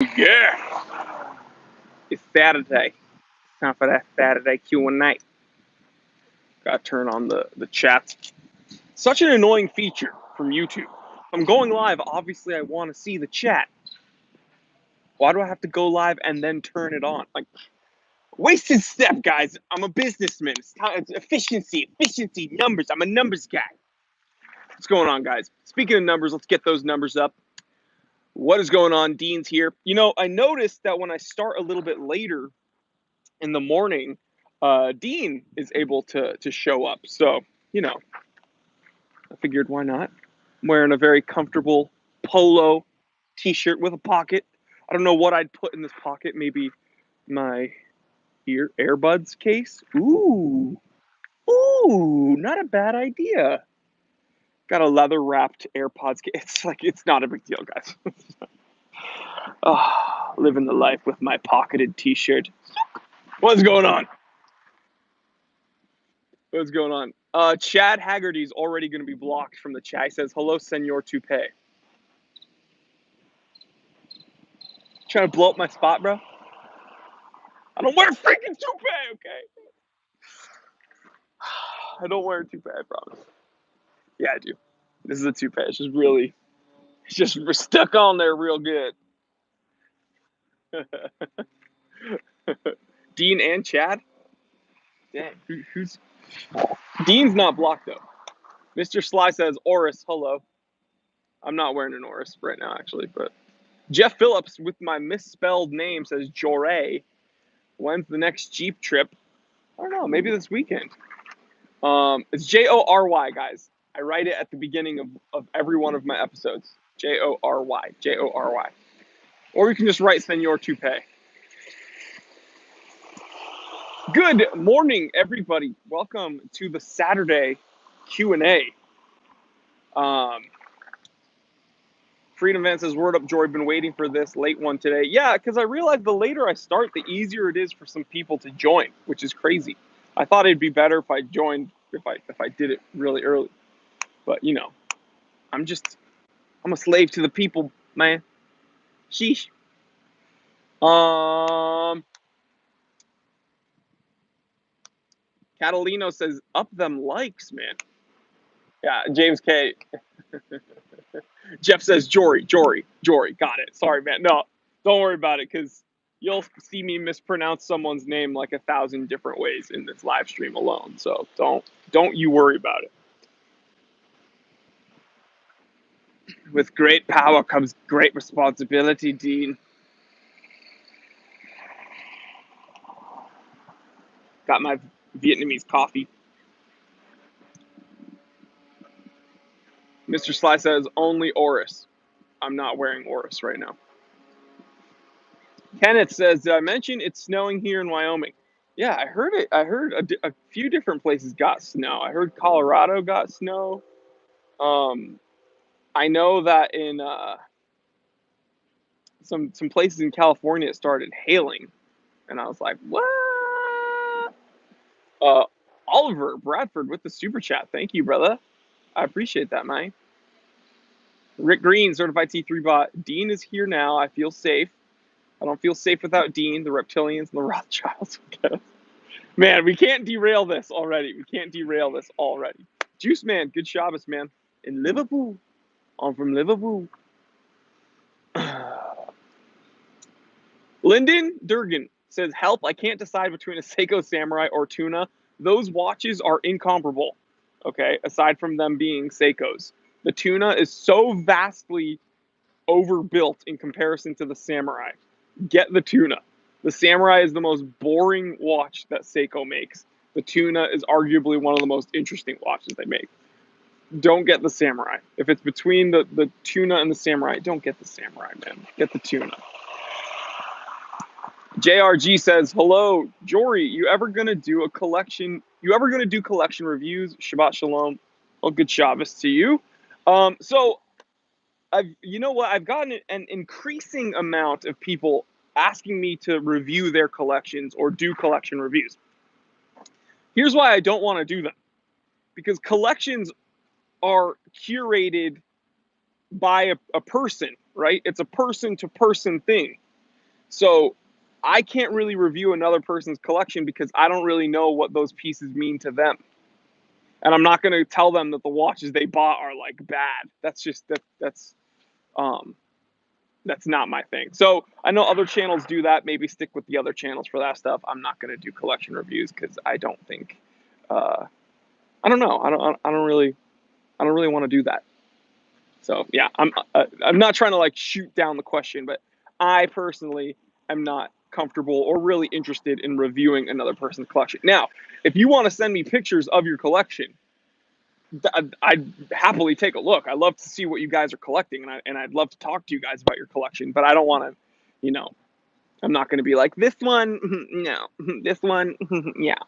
Yeah, it's Saturday. It's time for that Saturday Q&A. Got to turn on the chats. Such an annoying feature from YouTube. I'm going live. Obviously, I want to see the chat. Why do I have to go live and then turn it on? Like, wasted step, guys. I'm a businessman. It's efficiency, numbers. I'm a numbers guy. What's going on, guys? Speaking of numbers, let's get those numbers up. What is going on? Dean's here. You know, I noticed that when I start a little bit later in the morning, Dean is able to show up. So, you know, I figured why not? I'm wearing a very comfortable polo t-shirt with a pocket. I don't know what I'd put in this pocket. Maybe my earbuds case. Ooh, not a bad idea. Got a leather wrapped AirPods case. It's not a big deal, guys. Oh, living the life with my pocketed t-shirt. What's going on? What's going on? Chad Haggerty's already going to be blocked from the chat. He says, hello, Senor Toupee. Trying to blow up my spot, bro? I don't wear freaking toupee, okay? I don't wear a toupee, I promise. Yeah, I do. This is a toupee. It's just stuck on there real good. Dean and Chad? Dang, who's... Dean's not blocked, though. Mr. Sly says, Oris, hello. I'm not wearing an Oris right now, actually, but... Jeff Phillips with my misspelled name says Joré. When's the next Jeep trip? I don't know. Maybe this weekend. It's Jory, guys. I write it at the beginning of every one of my episodes. Jory. Jory. Or you can just write Senor Toupee. Good morning, everybody. Welcome to the Saturday Q&A. Freedom Van says, word up, Jory. Been waiting for this late one today. Yeah, because I realized the later I start, the easier it is for some people to join, which is crazy. I thought it'd be better if I joined, if I did it really early. But, you know, I'm a slave to the people, man. Sheesh. Catalino says, up them likes, man. Yeah, James K. Jeff says, Jory. Got it. Sorry, man. No, don't worry about it, because you'll see me mispronounce someone's name like 1,000 different ways in this live stream alone. So don't you worry about it. With great power comes great responsibility, Dean. Got my Vietnamese coffee. Mr. Sly says, only Oris. I'm not wearing Oris right now. Kenneth says, did I mention it's snowing here in Wyoming? Yeah, I heard it. I heard a few different places got snow. I heard Colorado got snow. I know that in some places in California it started hailing, and I was like, what? Oliver Bradford with the super chat. Thank you, brother. I appreciate that, man. Rick Green, certified T3 bot. Dean is here now. I feel safe. I don't feel safe without Dean, the reptilians, and the Rothschilds. Man, we can't derail this already. Juice Man, good Shabbos, man. In Liverpool. I'm from Liverpool. Lyndon Durgan says, help, I can't decide between a Seiko Samurai or Tuna. Those watches are incomparable, okay, aside from them being Seikos. The Tuna is so vastly overbuilt in comparison to the Samurai. Get the Tuna. The Samurai is the most boring watch that Seiko makes. The Tuna is arguably one of the most interesting watches they make. Don't get the Samurai. If it's between the Tuna and the Samurai, don't get the Samurai, man. Get the Tuna. JRG says, hello, Jory, you ever going to do collection reviews? Shabbat Shalom. Well, good Shabbos to you. So you know what? I've gotten an increasing amount of people asking me to review their collections or do collection reviews. Here's why I don't want to do them. Because collections are curated by a person, right? It's a person-to-person thing. So I can't really review another person's collection because I don't really know what those pieces mean to them. And I'm not going to tell them that the watches they bought are like bad. That's just um that's not my thing. So I know other channels do that. Maybe stick with the other channels for that stuff. I'm not going to do collection reviews because I don't think, I don't know. I don't really want to do that. So yeah, I'm not trying to like shoot down the question, but I personally am not comfortable or really interested in reviewing another person's collection. Now, if you want to send me pictures of your collection, I'd happily take a look. I love to see what you guys are collecting, and I'd love to talk to you guys about your collection. But I don't want to, you know, I'm not going to be like this one, no, this one, yeah.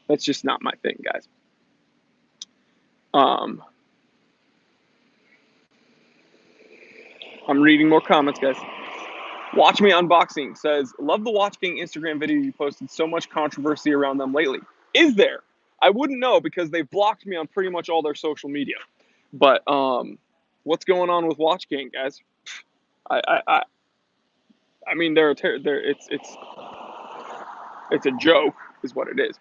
That's just not my thing, guys. I'm reading more comments, guys. Watch Me Unboxing says, love the Watch King Instagram video you posted. So much controversy around them lately. Is there? I wouldn't know because they've blocked me on pretty much all their social media. But what's going on with Watch King, guys? I mean, it's a joke, is what it is.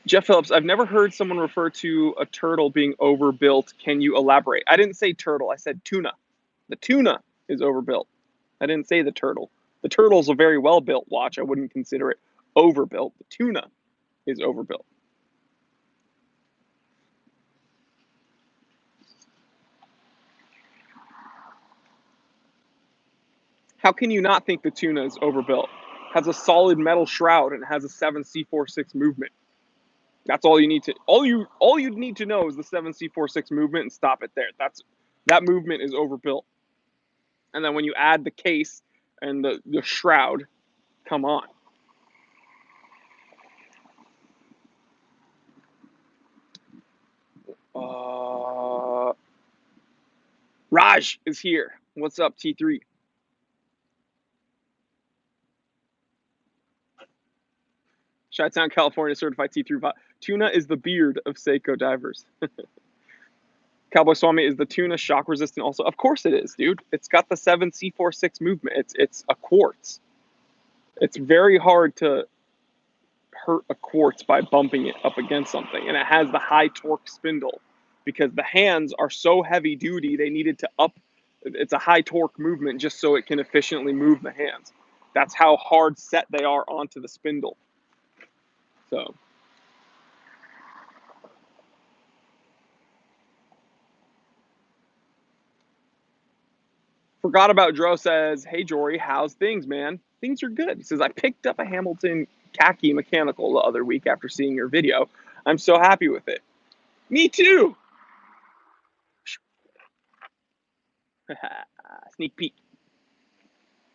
Jeff Phillips, I've never heard someone refer to a turtle being overbuilt. Can you elaborate? I didn't say turtle. I said tuna. The tuna is overbuilt. I didn't say the turtle. The turtle's a very well-built watch. I wouldn't consider it overbuilt. The tuna is overbuilt. How can you not think the tuna is overbuilt? Has a solid metal shroud and has a 7C46 movement. That's all you need to all you need to know is the 7C46 movement and stop it there. That movement is overbuilt. And then when you add the case and the shroud, come on. Raj is here. What's up, T3? Chi-Town, California, certified T3 bot. Tuna is the beard of Seiko divers. Cowboy Swami, is the tuna shock resistant also? Of course it is, dude. It's got the 7C46 movement. It's a quartz. It's very hard to hurt a quartz by bumping it up against something. And it has the high torque spindle because the hands are so heavy duty, they needed to up. It's a high torque movement just so it can efficiently move the hands. That's how hard set they are onto the spindle. So. Forgot About Dro says, hey, Jory, how's things, man? Things are good. He says, I picked up a Hamilton khaki mechanical the other week after seeing your video. I'm so happy with it. Me too. Sneak peek.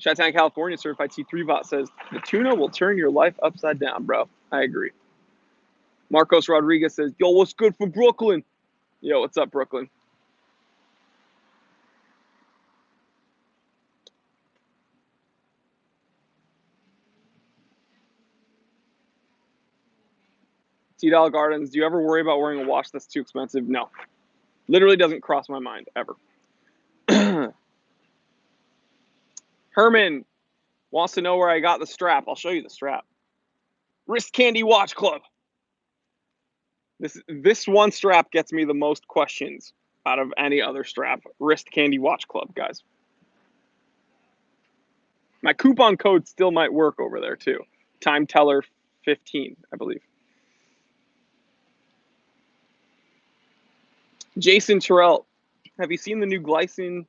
Chi-Town, California, certified T3 bot says, the tuna will turn your life upside down, bro. I agree. Marcos Rodriguez says, yo, what's good from Brooklyn? Yo, what's up, Brooklyn? T-Doll Gardens, do you ever worry about wearing a watch that's too expensive? No. Literally doesn't cross my mind, ever. Herman wants to know where I got the strap. I'll show you the strap. Wrist Candy Watch Club. This one strap gets me the most questions out of any other strap. Wrist Candy Watch Club, guys. My coupon code still might work over there too. Time Teller 15, I believe. Jason Terrell, have you seen the new Glycine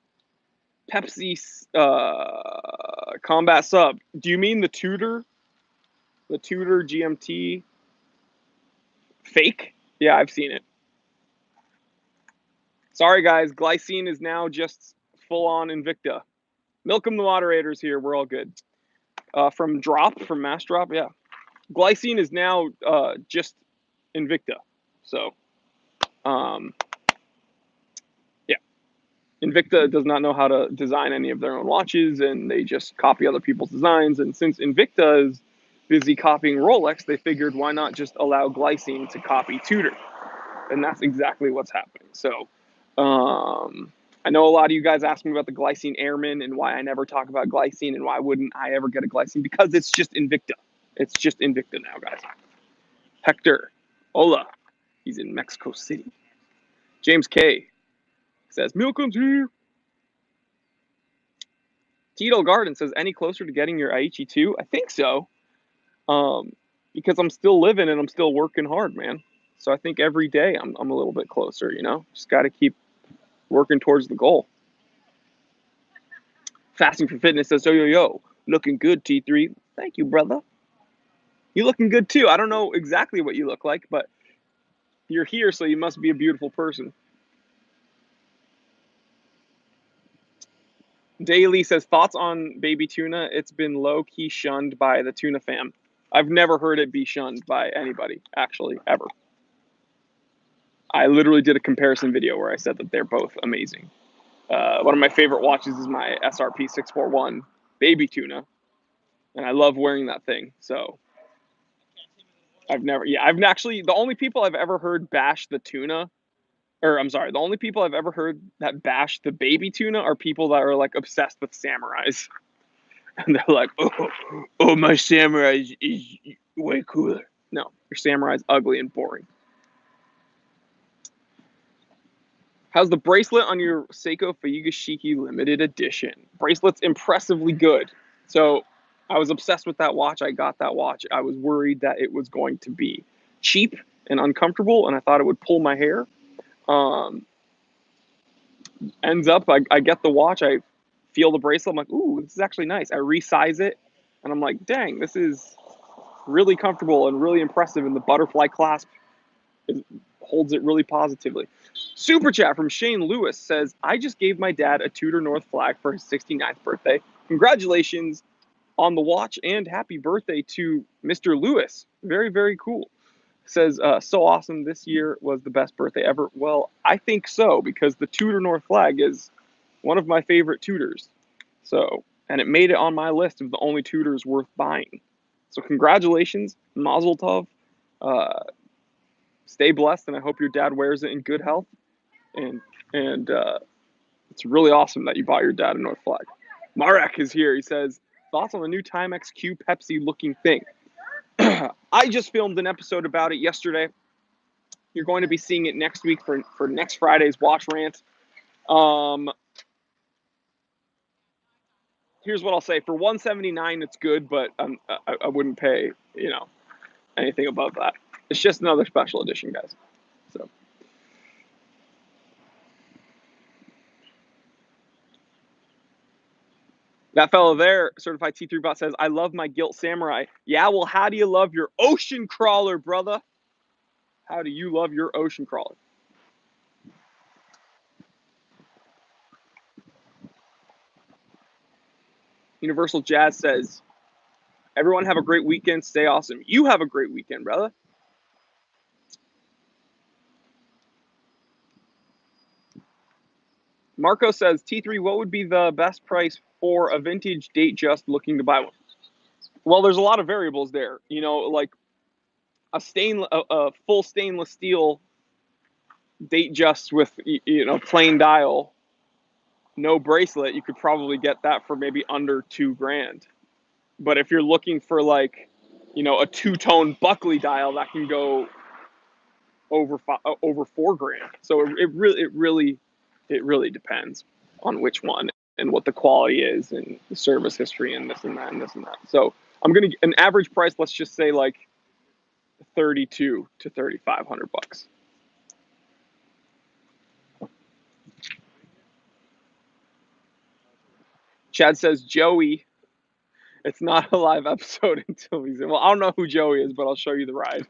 Pepsi Combat Sub? Do you mean the Tudor? The Tudor GMT fake? Yeah, I've seen it. Sorry, guys. Glycine is now just full on Invicta. Milkum the moderators here. We're all good. From Mass Drop, yeah. Glycine is now just Invicta. So, yeah. Invicta does not know how to design any of their own watches, and they just copy other people's designs. And since Invicta is busy copying Rolex, they figured why not just allow Glycine to copy Tudor? And that's exactly what's happening. So, I know a lot of you guys ask me about the Glycine Airman and why I never talk about glycine and why wouldn't I ever get a glycine, because it's just Invicta. It's just Invicta now, guys. Hector, hola. He's in Mexico City. James K says, Milkham's here. Tito Garden says, any closer to getting your Aichi 2? I think so. Because I'm still living and I'm still working hard, man. So I think every day I'm a little bit closer, you know? Just got to keep working towards the goal. Fasting for Fitness says, yo, looking good, T3. Thank you, brother. You looking good too. I don't know exactly what you look like, but you're here, so you must be a beautiful person. Daily says, thoughts on baby tuna? It's been low-key shunned by the tuna fam. I've never heard it be shunned by anybody, actually, ever. I literally did a comparison video where I said that they're both amazing. One of my favorite watches is my SRP 641 baby tuna, and I love wearing that thing. So I've actually, the only people I've ever heard bash the tuna, or I'm sorry, the only people I've ever heard that bash the baby tuna are people that are like obsessed with samurais. And they're like, oh, my samurai is way cooler. No, your samurai's ugly and boring. How's the bracelet on your Seiko Fuyugashiki limited edition? Bracelet's impressively good. So I was obsessed with that watch. I got that watch. I was worried that it was going to be cheap and uncomfortable, and I thought it would pull my hair. Ends up, I get the watch. I feel the bracelet. I'm like, ooh, this is actually nice. I resize it, and I'm like, dang, this is really comfortable and really impressive. And the butterfly clasp holds it really positively. Super chat from Shane Lewis says, I just gave my dad a Tudor North flag for his 69th birthday. Congratulations on the watch and happy birthday to Mr. Lewis. Very, very cool. Says, so awesome. This year was the best birthday ever. Well, I think so, because the Tudor North flag is one of my favorite Tudors. So, and it made it on my list of the only Tudors worth buying. So congratulations, Mazel Tov. Stay blessed, and I hope your dad wears it in good health. And it's really awesome that you bought your dad a North flag. Marek is here. He says, thoughts on the new Timex Q Pepsi looking thing? I just filmed an episode about it yesterday. You're going to be seeing it next week for next Friday's Watch Rant. Here's what I'll say. For $179, it's good, but I wouldn't pay, anything above that. It's just another special edition, guys. So that fellow there, Certified T3 Bot, says, I love my Gilt Samurai. Yeah, well, how do you love your ocean crawler, brother? How do you love your ocean crawler? Universal Jazz says, everyone have a great weekend. Stay awesome. You have a great weekend, brother. Marco says, T3, what would be the best price for a vintage Datejust looking to buy one? Well, there's a lot of variables there. Like a full stainless steel Datejust with, plain dial, no bracelet, you could probably get that for maybe under $2,000. But if you're looking for like, a two-tone Buckley dial, that can go over $4,000. So it really depends on which one and what the quality is and the service history and this and that and this and that. So I'm gonna an average price. Let's just say like $3,200 to $3,500. Chad says, Joey, it's not a live episode until he's in. Well, I don't know who Joey is, but I'll show you the ride.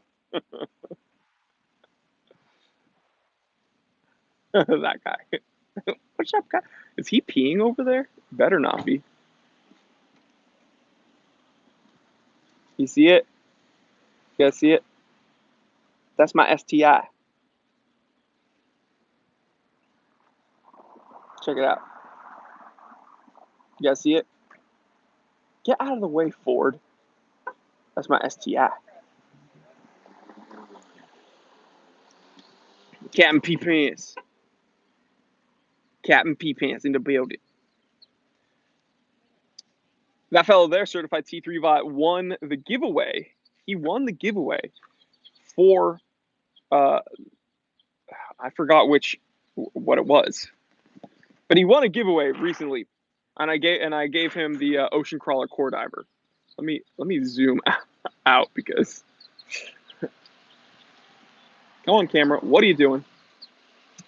That guy. What's up, guy? Is he peeing over there? Better not be. You see it? You guys see it? That's my STI. Check it out. You guys see it? Get out of the way, Ford. That's my STI. Captain P. Pants. Captain P Pants in the building. That fellow there, certified T3 bot, won the giveaway. He won the giveaway for I forgot what it was, but he won a giveaway recently, and I gave him the Ocean Crawler Core Diver. Let me zoom out because come on camera, what are you doing?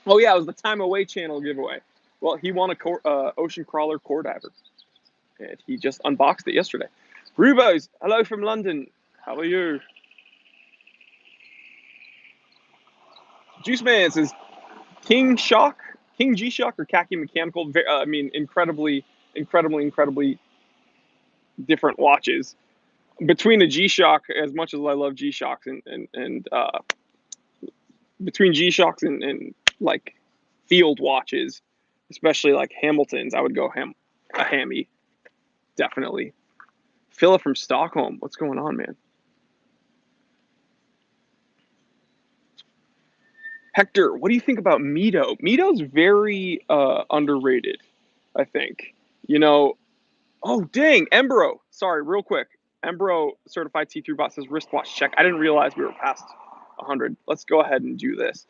Oh yeah, it was the Time Away channel giveaway. Well, he won a Ocean Crawler Core Diver, and he just unboxed it yesterday. Rubos, hello from London. How are you? Juice Man says King G-Shock or Khaki Mechanical. I mean, incredibly different watches. Between the G-Shock, as much as I love G-Shocks, and between G-Shocks and like field watches, especially like Hamiltons, I would go a hammy, definitely. Philip from Stockholm, what's going on, man? Hector, what do you think about Mito? Mito's very underrated, I think. You know, oh dang, Embro. Sorry, real quick. Embro certified T3 bot says wristwatch check. I didn't realize we were past 100. Let's go ahead and do this.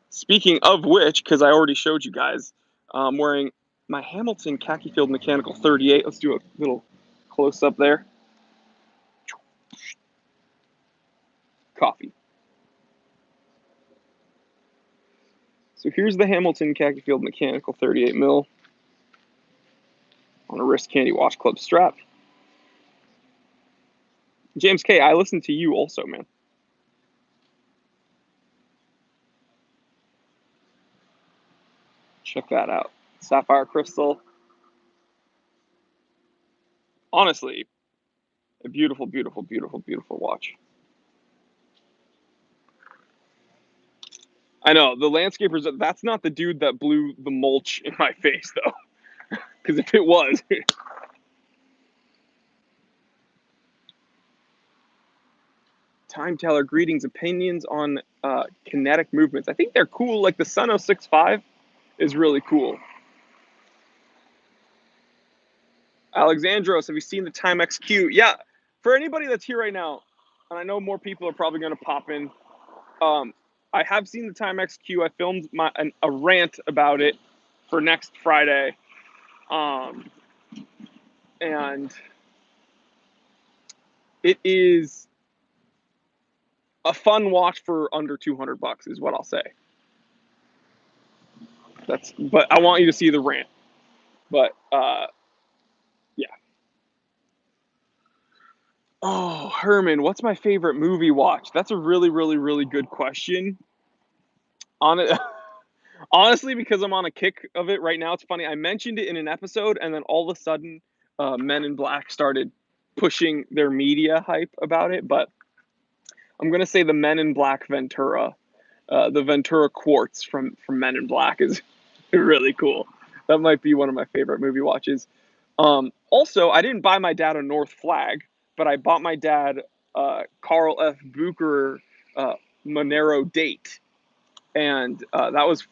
Speaking of which, because I already showed you guys, I'm wearing my Hamilton Khaki Field Mechanical 38. Let's do a little close up there. Coffee. So here's the Hamilton Khaki Field Mechanical 38 mil on a wrist candy watch club strap. James K, I listen to you also, man. Check that out. Sapphire crystal. Honestly, a beautiful, beautiful, beautiful, beautiful watch. I know, the landscapers, that's not the dude that blew the mulch in my face, though. Because if it was... Time Teller, greetings, opinions on kinetic movements. I think they're cool. Like the Sun 065 is really cool. Alexandros, have you seen the Timex Q? Yeah, for anybody that's here right now, and I know more people are probably going to pop in, I have seen the Timex Q. I filmed a rant about it for next Friday. And it is a fun watch for under $200 is what I'll say. But I want you to see the rant. But yeah. Oh, Herman, what's my favorite movie watch? That's a really, really, really good question. On it, honestly, because I'm on a kick of it right now. It's funny. I mentioned it in an episode, and then all of a sudden, Men in Black started pushing their media hype about it. But I'm gonna say the Men in Black Ventura, the Ventura Quartz from Men in Black is really cool. That might be one of my favorite movie watches. Also, I didn't buy my dad a North Flag, but I bought my dad Carl F. Bucher Monero Date, and that was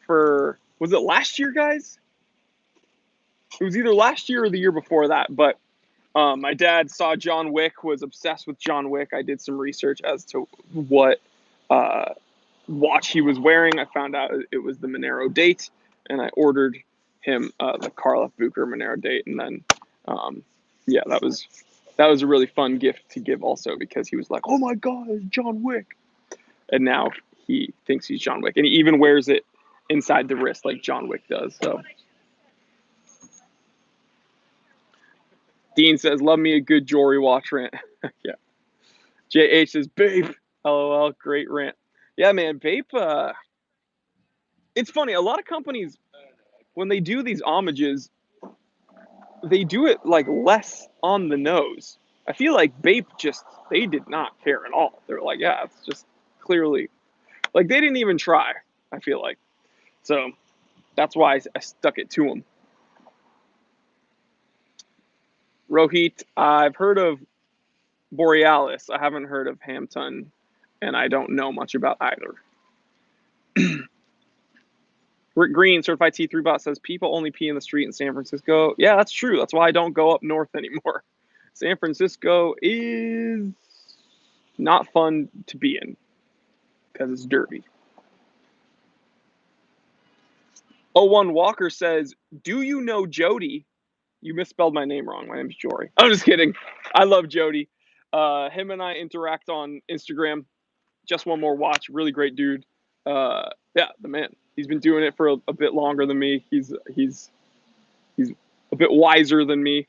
was it last year, guys? It was either last year or the year before that. But my dad saw John Wick, was obsessed with John Wick. I did some research as to what watch he was wearing. I found out it was the Monero Date, and I ordered him the Carl F. Bucher Monero Date, and then yeah, that was a really fun gift to give also, because he was like, oh my god, it's John Wick, and now he thinks he's John Wick, and he even wears it inside the wrist like John Wick does. So Dean says, love me a good Jory watch rant. Yeah. JH says, babe, lol, great rant. Yeah, man, Vape, it's funny, a lot of companies, when they do these homages, they do it like less on the nose. I feel like Bape they did not care at all. They're like, yeah, it's just clearly, like they didn't even try, I feel like. So that's why I stuck it to them. Rohit, I've heard of Borealis. I haven't heard of Hampton, and I don't know much about either. Rick Green, certified T3 bot, says people only pee in the street in San Francisco. Yeah, that's true. That's why I don't go up north anymore. San Francisco is not fun to be in because it's dirty. 01 Walker says, do you know Jody? You misspelled my name wrong. My name's Jory. I'm just kidding. I love Jody. Him and I interact on Instagram. Just one more watch. Really great dude. Yeah, the man. He's been doing it for a bit longer than me. He's a bit wiser than me.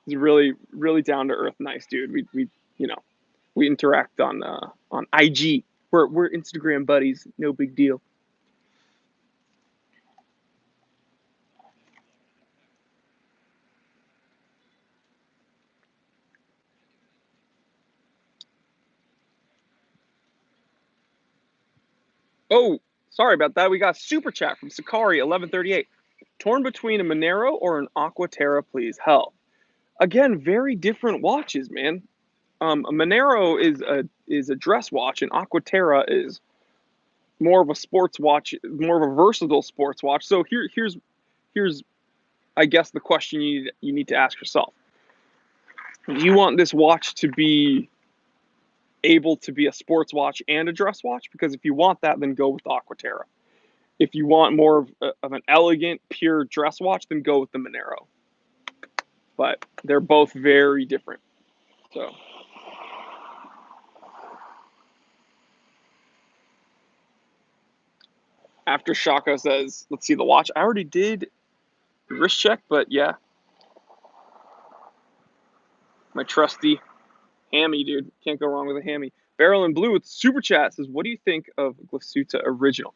He's really down to earth, nice dude. We interact on IG. We're Instagram buddies. No big deal. Oh, sorry about that. We got super chat from Sakari 1138. Torn between a Monero or an Aquaterra, please. Hell, again, very different watches, man. A Monero is a dress watch, and Aquaterra is more of a sports watch, more of a versatile sports watch. So here's I guess the question you need to ask yourself: do you want this watch to be able to be a sports watch and a dress watch? Because if you want that, then go with Aquaterra. If you want more of an elegant, pure dress watch, then go with the Monero. But they're both very different. So. After Shaka says, let's see the watch. I already did wrist check, but yeah. My trusty hammy, dude. Can't go wrong with a hammy. Barrel and Blue with super chat says, what do you think of Glasuta Original?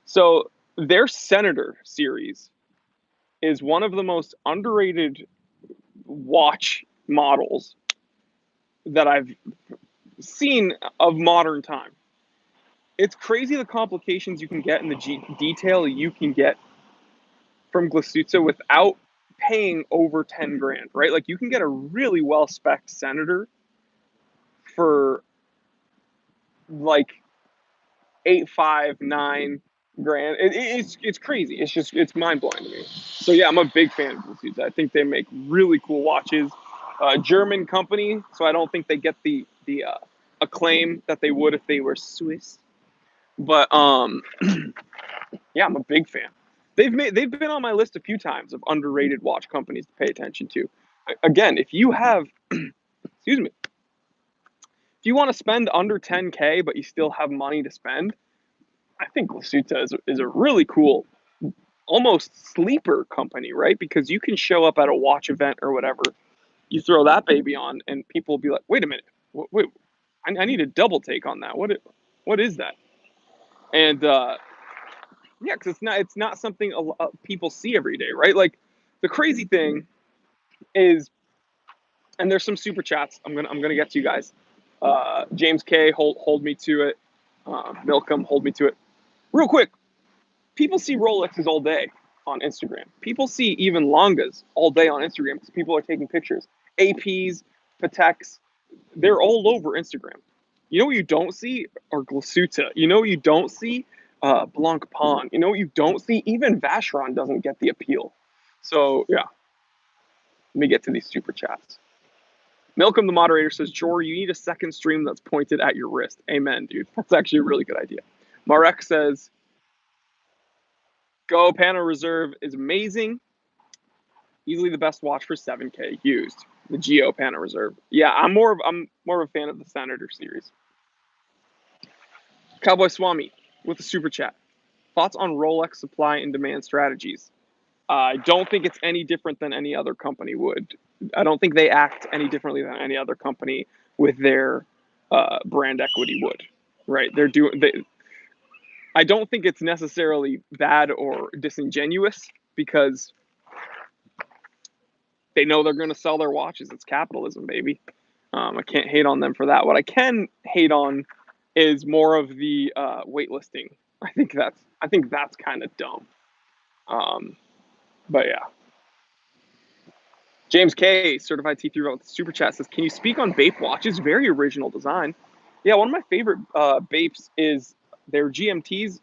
So their Senator series is one of the most underrated watch models that I've seen of modern time. It's crazy the complications you can get and the detail you can get from Glasuta without paying over 10 grand, right? Like you can get a really well spec'd Senator for like 8, 5, 9 grand. It's crazy. It's mind blowing to me. So yeah, I'm a big fan of Glasuta. I think they make really cool watches. German company, so I don't think they get the acclaim that they would if they were Swiss. But yeah, I'm a big fan. They've been on my list a few times of underrated watch companies to pay attention to. Again, if you have, excuse me, if you want to spend under 10K but you still have money to spend, I think Glasuta is a really cool, almost sleeper company, right? Because you can show up at a watch event or whatever, you throw that baby on, and people will be like, "Wait a minute, wait, I need a double take on that. What is that?" And yeah, because it's not something people see every day, right? Like the crazy thing is, and there's some super chats. I'm gonna get to you guys. James K, hold me to it. Milcom, hold me to it. Real quick, people see Rolexes all day on Instagram. People see even Longas all day on Instagram because people are taking pictures. APs, Pateks, they're all over Instagram. You know what you don't see are Glasuta. You know what you don't see? Blancpain. You know what you don't see? Even Vacheron doesn't get the appeal. So yeah, let me get to these super chats. Milcom, the moderator, says, Jory, you need a second stream that's pointed at your wrist. Amen, dude. That's actually a really good idea. Marek says, Go Pano Reserve is amazing. Easily the best watch for 7K used. The Geo Pano Reserve. Yeah, I'm more of a fan of the Senator series. Cowboy Swami with a super chat. Thoughts on Rolex supply and demand strategies? I don't think it's any different than any other company would. I don't think they act any differently than any other company with their brand equity would. Right? I don't think it's necessarily bad or disingenuous because they know they're going to sell their watches. It's capitalism, baby. I can't hate on them for that. What I can hate on is more of the waitlisting. I think that's kind of dumb. But yeah. James K, certified T3 with super chat, says, "Can you speak on Bape watches? Very original design." Yeah, one of my favorite Bapes is their GMTs.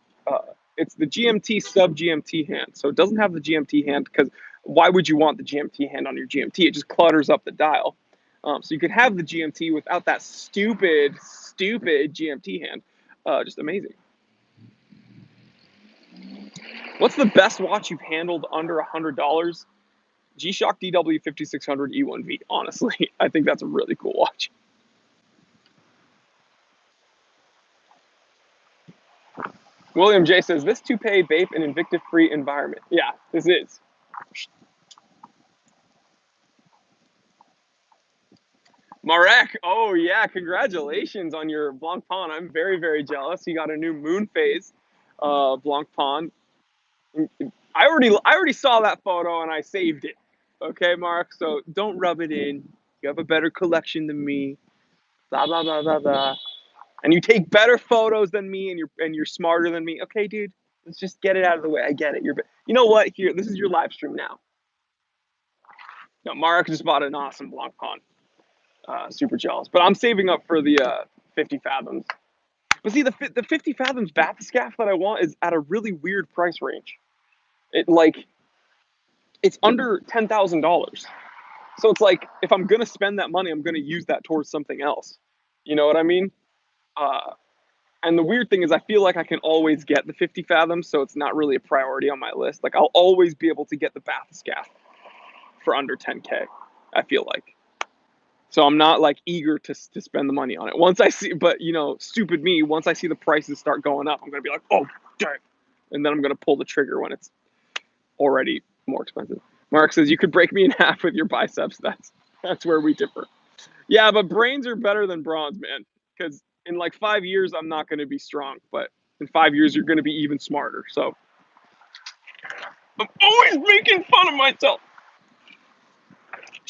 It's the GMT sub GMT hand. So it doesn't have the GMT hand because why would you want the GMT hand on your GMT? It just clutters up the dial. So you could have the GMT without that stupid GMT hand. Just amazing. What's the best watch you've handled under $100? G-Shock DW 5600 E1V. Honestly, I think that's a really cool watch. William J says, this toupee vape an Invicta-free environment. Yeah, this is. Marek, oh yeah, congratulations on your Blancpain. I'm very, very jealous. You got a new moon phase Blancpain. I already saw that photo and I saved it. Okay, Mark, so don't rub it in. You have a better collection than me. Blah blah blah blah blah. And you take better photos than me, and you're smarter than me. Okay, dude, let's just get it out of the way. I get it. You know what? Here, this is your live stream now. No, Mark just bought an awesome Blancpain. Super jealous, but I'm saving up for the 50 fathoms. But see, the 50 fathoms bathyscaphe that I want is at a really weird price range. It's under $10,000. So it's like if I'm gonna spend that money, I'm gonna use that towards something else. You know what I mean? And the weird thing is, I feel like I can always get the 50 fathoms, so it's not really a priority on my list. Like I'll always be able to get the bathyscaphe for under 10K. I feel like. So I'm not like eager to spend the money on it. Once I see, but you know, stupid me. Once I see the prices start going up, I'm gonna be like, oh, dang, and then I'm gonna pull the trigger when it's already more expensive. Mark says you could break me in half with your biceps. That's where we differ. Yeah, but brains are better than bronze, man. Because in like 5 years, I'm not gonna be strong, but in 5 years, you're gonna be even smarter. So I'm always making fun of myself.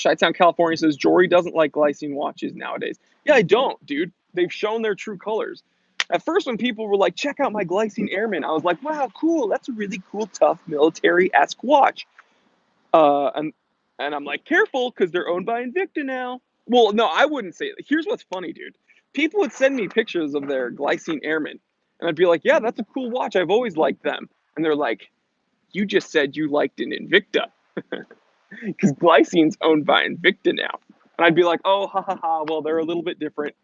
Chi-Town, California says Jory doesn't like glycine watches nowadays. Yeah, I don't, dude. They've shown their true colors. At first, when people were like, check out my Glycine Airman, I was like, wow, cool. That's a really cool, tough, military-esque watch. And I'm like, careful, because they're owned by Invicta now. Well, no, I wouldn't say it. Here's what's funny, dude. People would send me pictures of their Glycine Airman. And I'd be like, yeah, that's a cool watch. I've always liked them. And they're like, you just said you liked an Invicta. Because Glycine's owned by Invicta now. And I'd be like, oh, ha ha ha, well, they're a little bit different.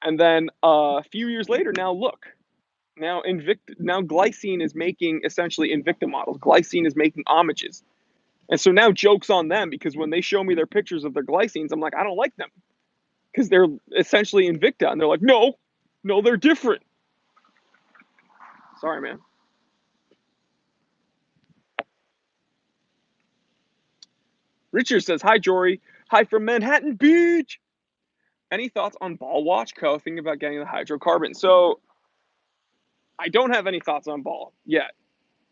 And then a few years later, now look. Now Glycine is making essentially Invicta models. Glycine is making homages. And so now joke's on them, because when they show me their pictures of their Glycines, I'm like, I don't like them. Because they're essentially Invicta. And they're like, no, they're different. Sorry, man. Richard says, hi, Jory. Hi from Manhattan Beach. Any thoughts on Ball Watch Co. thinking about getting the hydrocarbon? So I don't have any thoughts on Ball yet.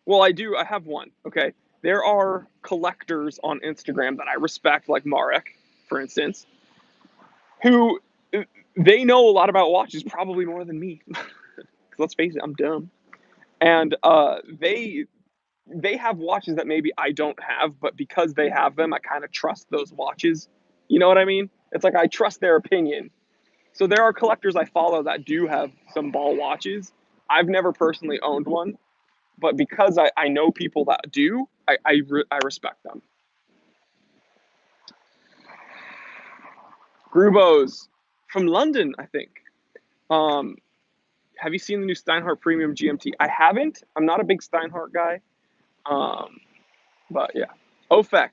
Well, I do. I have one. Okay. There are collectors on Instagram that I respect, like Marek, for instance, who they know a lot about watches, probably more than me. Let's face it, I'm dumb. And they have watches that maybe I don't have, but because they have them, I kind of trust those watches. You know what I mean? It's like I trust their opinion. So there are collectors I follow that do have some Ball watches. I've never personally owned one, but because I know people that do, I respect them. Grubos from London, I think. Have you seen the new Steinhardt Premium GMT? I haven't. I'm not a big Steinhardt guy. But yeah. OFEC.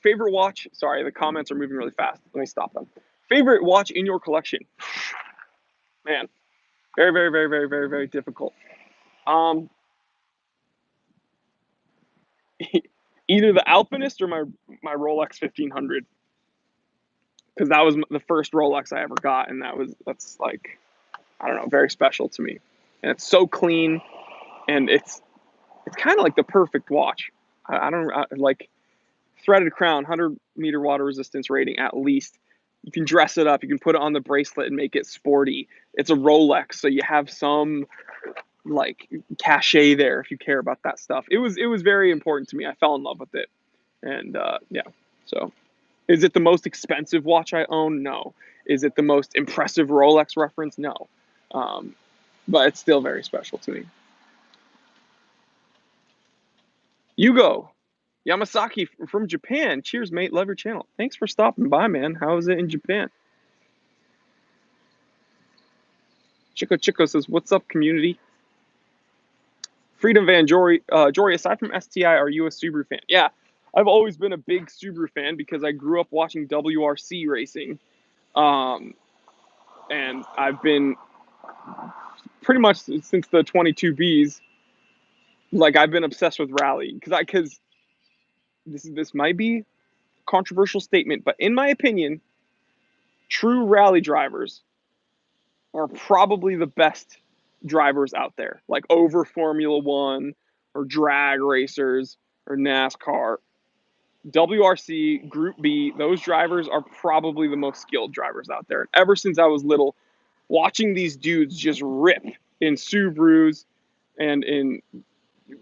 Favorite watch? Sorry, the comments are moving really fast. Let me stop them. Favorite watch in your collection? Man, very, very, very, very, very, very difficult. Either the Alpinist or my Rolex 1500, because that was the first Rolex I ever got, and that's like, I don't know, very special to me. And it's so clean, and it's kind of like the perfect watch. I don't like threaded crown, 100-meter water resistance rating at least. You can dress it up. You can put it on the bracelet and make it sporty. It's a Rolex, so you have some like cachet there if you care about that stuff. It was very important to me. I fell in love with it, and yeah. So, is it the most expensive watch I own? No. Is it the most impressive Rolex reference? No. but it's still very special to me. Yugo Yamasaki from Japan. Cheers, mate. Love your channel. Thanks for stopping by, man. How is it in Japan? Chico Chico says, "What's up, community?" Freedom Van Jory, Jory, aside from STI, are you a Subaru fan? Yeah, I've always been a big Subaru fan because I grew up watching WRC racing. And I've been pretty much since the 22Bs, like I've been obsessed with rally because this might be a controversial statement, but in my opinion, true rally drivers are probably the best drivers out there, like over Formula One or drag racers or NASCAR. WRC, Group B, those drivers are probably the most skilled drivers out there. And ever since I was little, watching these dudes just rip in Subarus and in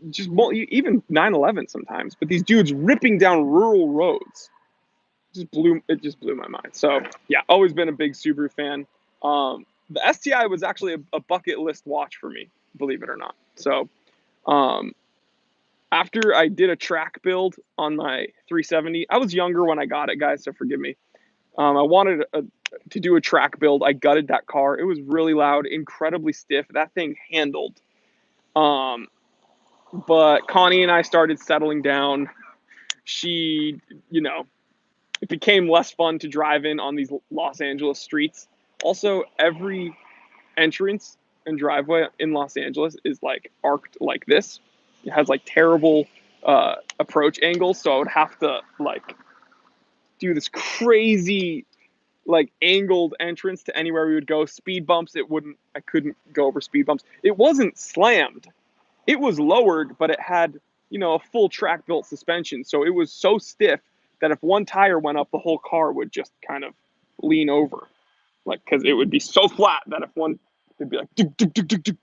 just even 911 sometimes, but these dudes ripping down rural roads just blew my mind. So yeah, always been a big Subaru fan. The STI was actually a bucket list watch for me, believe it or not. So after I did a track build on my 370, I was younger when I got it, guys, so forgive me. I wanted to do a track build. I gutted that car. It was really loud, incredibly stiff. That thing handled. But Connie and I started settling down. She, it became less fun to drive in on these Los Angeles streets. Also, every entrance and driveway in Los Angeles is like arced like this. It has like terrible approach angles, so I would have to like do this crazy like angled entrance to anywhere we would go. Speed bumps, I couldn't go over speed bumps. It wasn't slammed. It was lowered, but it had, a full track built suspension. So it was so stiff that if one tire went up, the whole car would just kind of lean over. Like, cause it would be so flat that it'd be like, duk, duk, duk, duk, duk.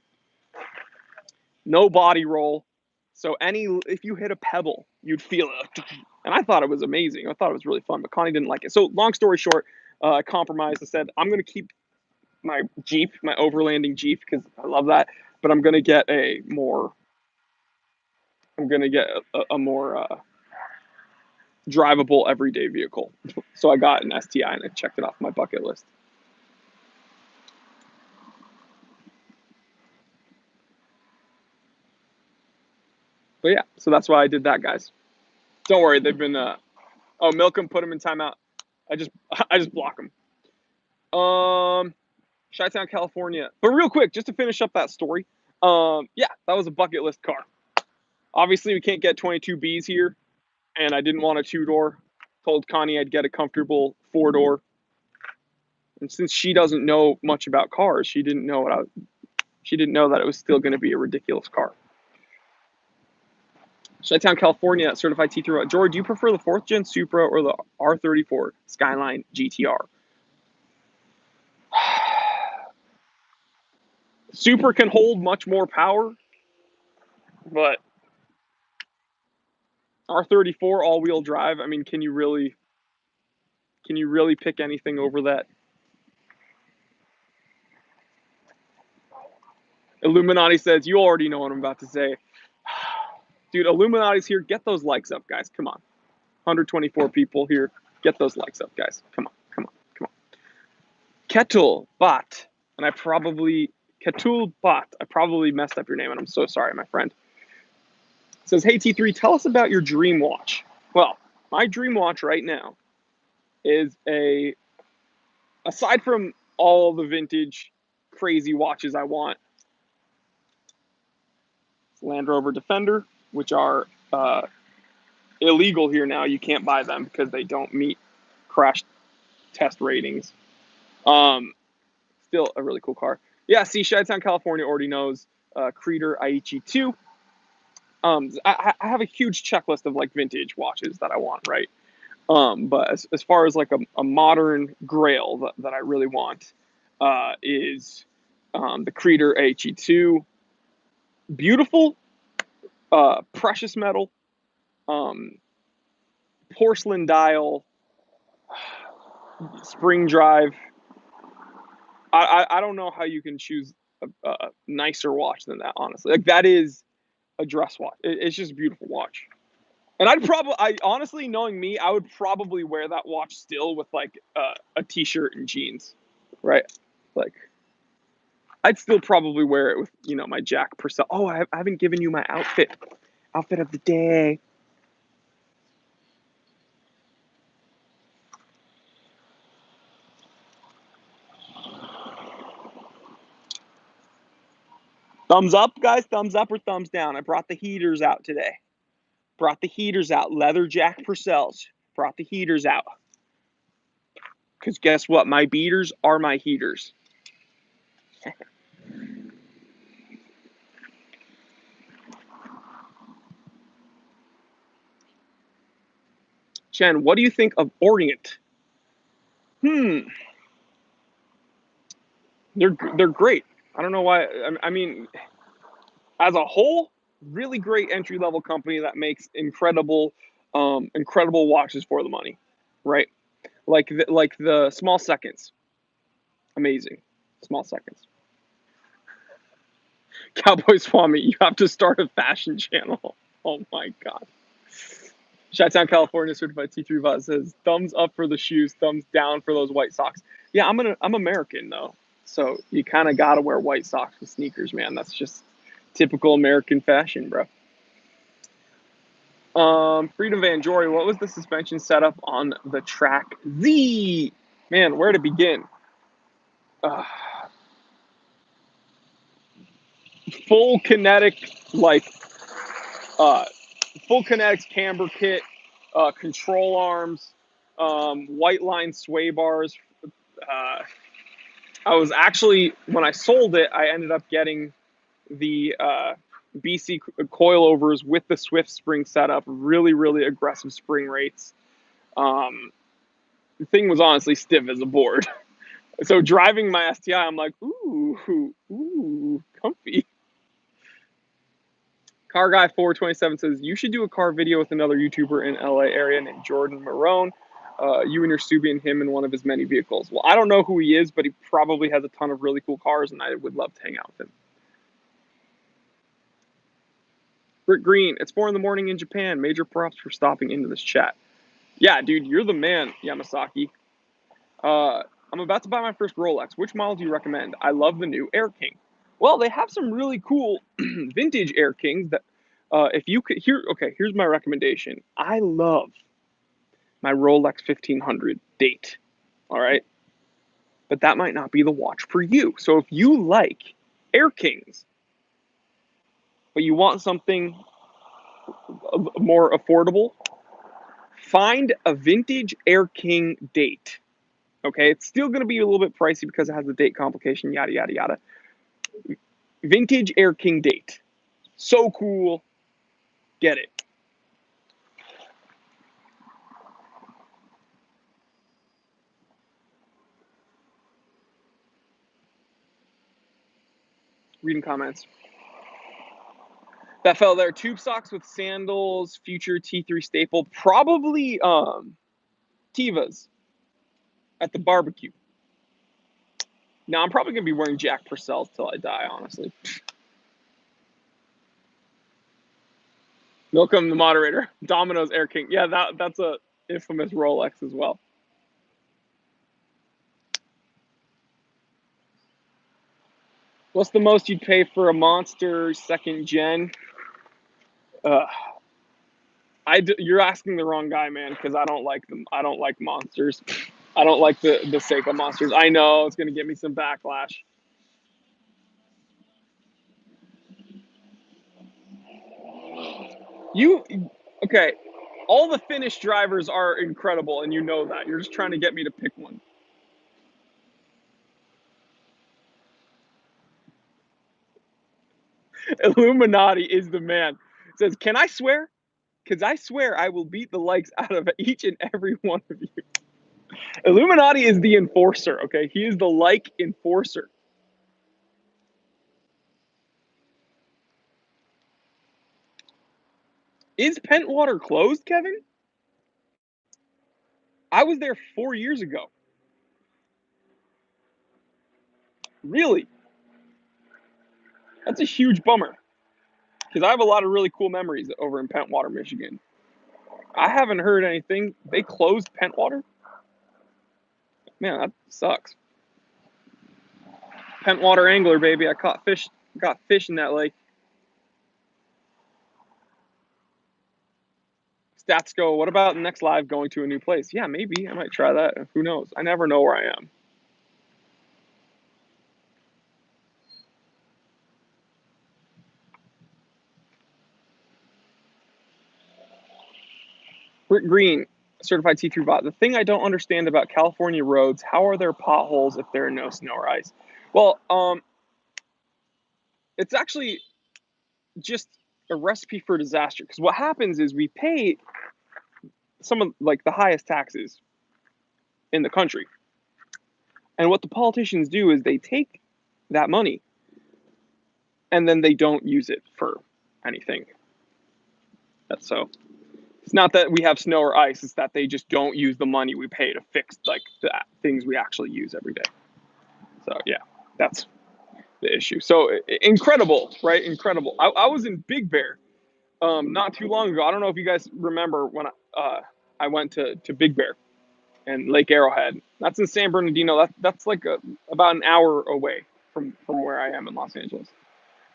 No body roll. So if you hit a pebble, you'd feel it. And I thought it was amazing. I thought it was really fun, but Connie didn't like it. So long story short, I compromised. I said, I'm going to keep my Jeep, my overlanding Jeep, because I love that. But I'm going to get a more drivable everyday vehicle. So I got an STI and I checked it off my bucket list. But yeah, so that's why I did that, guys. Don't worry, they've been milk them, put them in timeout. I just block them. Chi-Town, California. But real quick, just to finish up that story, yeah, that was a bucket list car. Obviously, we can't get 22Bs here, and I didn't want a two-door. Told Connie I'd get a comfortable four-door. And since she doesn't know much about cars, she didn't know that it was still going to be a ridiculous car. Chi-Town, California, certified T3. George, do you prefer the 4th gen Supra or the R34 Skyline GTR? Supra can hold much more power, but R34 all-wheel drive, I mean, can you really pick anything over that? Illuminati says, you already know what I'm about to say. Dude, Illuminati's here. Get those likes up, guys. Come on. 124 people here. Get those likes up, guys. Come on. Ketul Bot. And I probably messed up your name, and I'm so sorry, my friend. It says, hey, T3, tell us about your dream watch. Well, my dream watch right now is aside from all the vintage crazy watches I want, Land Rover Defender, which are illegal here now. You can't buy them because they don't meet crash test ratings. Still a really cool car. Yeah, see, Chi-Town, California already knows Creeder Aichi 2. I have a huge checklist of like vintage watches that I want, right? But as far as like a modern grail that I really want is the Creeder Aichi 2. Beautiful, precious metal, porcelain dial, spring drive. I don't know how you can choose a nicer watch than that, honestly. Like, that is a dress watch. It's just a beautiful watch. And I honestly, knowing me, I would probably wear that watch still with like a t-shirt and jeans, right? Like, I'd still probably wear it with, you know, my Jack Purcell. Oh, I haven't given you my outfit of the day. Thumbs up, guys. Thumbs up or thumbs down. I brought the heaters out today. Brought the heaters out. Leather Jack Purcells. Brought the heaters out. Because guess what? My beaters are my heaters. Chen, what do you think of Orient? They're great. I don't know why. I mean, as a whole, really great entry level company that makes incredible watches for the money, right? Like the Small Seconds, amazing, Small Seconds. Cowboy Swami, you have to start a fashion channel. Oh my god. Chi-Town, California, certified T3 bot says thumbs up for the shoes, thumbs down for those white socks. Yeah, I'm American though, so you kind of gotta wear white socks with sneakers, man. That's just typical American fashion, bro. Freedom Van Jory, what was the suspension setup on the Track Z? Man, where to begin? Uh, full kinetic, like uh, full kinetics camber kit, control arms, white line sway bars. Uh, I was actually, when I sold it, I ended up getting the BC coilovers with the Swift spring setup. Really aggressive spring rates. The thing was honestly stiff as a board. So driving my STI, I'm like, ooh, comfy. Car Guy 427 says you should do a car video with another YouTuber in LA area named Jordan Marone. You and your Subi and him in one of his many vehicles. Well, I don't know who he is, but he probably has a ton of really cool cars, and I would love to hang out with him. Brick Green, it's 4 in the morning in Japan. Major props for stopping into this chat. Yeah, dude, you're the man, Yamasaki. I'm about to buy my first Rolex. Which model do you recommend? I love the new Air King. Well, they have some really cool vintage Air Kings that, if you could, here's my recommendation. I love my Rolex 1500 date. All right. But that might not be the watch for you. So if you like Air Kings, but you want something more affordable, find a vintage Air King date. Okay. It's still going to be a little bit pricey because it has the date complication, yada, yada, yada. Vintage Air King date. So cool. Get it. Reading comments. That fell there. Tube socks with sandals, future T3 staple. Probably Tevas at the barbecue. Now, I'm probably going to be wearing Jack Purcells till I die, honestly. Welcome, the moderator. Domino's Air King. Yeah, that's a infamous Rolex as well. What's the most you'd pay for a Monster 2nd gen? You're asking the wrong guy, man, because I don't like them. I don't like monsters. I don't like the Seiko monsters. I know it's going to get me some backlash. Okay, all the Finnish drivers are incredible, and you know that. You're just trying to get me to pick one. Illuminati is the man. It says, can I swear? Because I swear I will beat the likes out of each and every one of you. Illuminati is the enforcer, okay? He is the like enforcer. Is Pentwater closed, Kevin? I was there 4 years ago. Really? That's a huge bummer because I have a lot of really cool memories over in Pentwater, Michigan. I haven't heard anything. They closed Pentwater? Man, that sucks. Pentwater angler, baby. I got fish in that lake. Stats go, what about next live going to a new place? Yeah, maybe. I might try that. Who knows? I never know where I am. Rick Green, certified T3 bot. The thing I don't understand about California roads, how are there potholes if there are no snow or ice? Well, it's actually just a recipe for disaster because what happens is we pay some of like the highest taxes in the country. And what the politicians do is they take that money and then they don't use it for anything. That's so it's not that we have snow or ice, it's that they just don't use the money we pay to fix like the things we actually use every day. So yeah, that's the issue. So incredible, right? Incredible. I was in Big Bear not too long ago. I don't know if you guys remember when I went to Big Bear and Lake Arrowhead. That's in San Bernardino. That's like about an hour away from where I am in Los Angeles.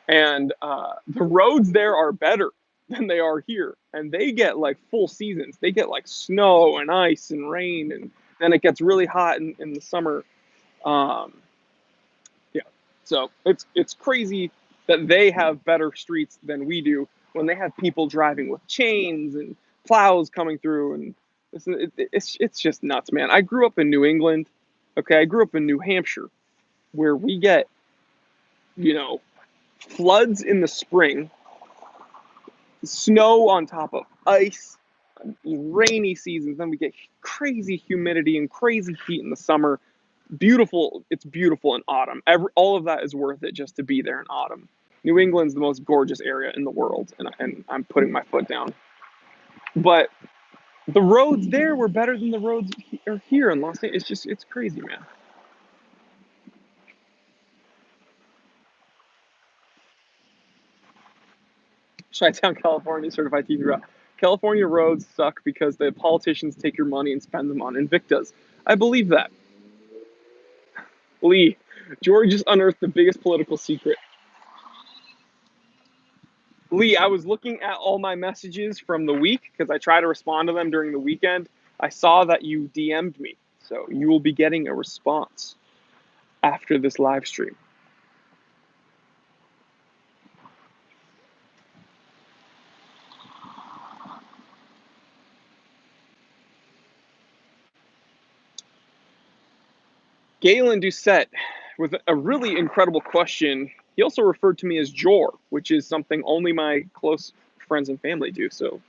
And the roads there are better than they are here, and they get like full seasons. They get like snow and ice and rain, and then it gets really hot in the summer. Um, yeah, so it's crazy that they have better streets than we do when they have people driving with chains and plows coming through, and it's just nuts, man. I grew up in New England. Okay, I grew up in New Hampshire, where we get, you know, floods in the spring, snow on top of ice, rainy seasons. Then we get crazy humidity and crazy heat in the summer. Beautiful. It's beautiful in autumn. All of that is worth it just to be there in autumn. New England's the most gorgeous area in the world, and I'm putting my foot down. But the roads there were better than the roads here in Los Angeles. It's crazy, man. Chi-Town, California, certified TV route. California roads suck because the politicians take your money and spend them on Invictas. I believe that. Lee, George just unearthed the biggest political secret. Lee, I was looking at all my messages from the week because I try to respond to them during the weekend. I saw that you DM'd me, so you will be getting a response after this live stream. Galen Doucette with a really incredible question. He also referred to me as Jor, which is something only my close friends and family do. So,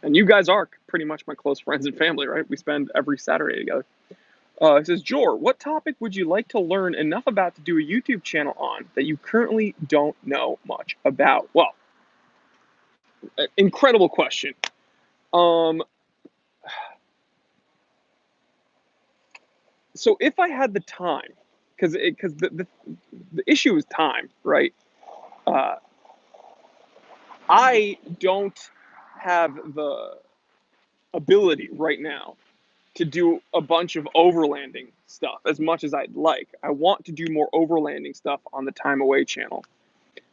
and you guys are pretty much my close friends and family, right? We spend every Saturday together. It says, Jor, what topic would you like to learn enough about to do a YouTube channel on that you currently don't know much about? Well, incredible question. So if I had the time, because the issue is time, right? Uh, I don't have the ability right now to do a bunch of overlanding stuff as much as I'd like. I want to do more overlanding stuff on the Time Away channel.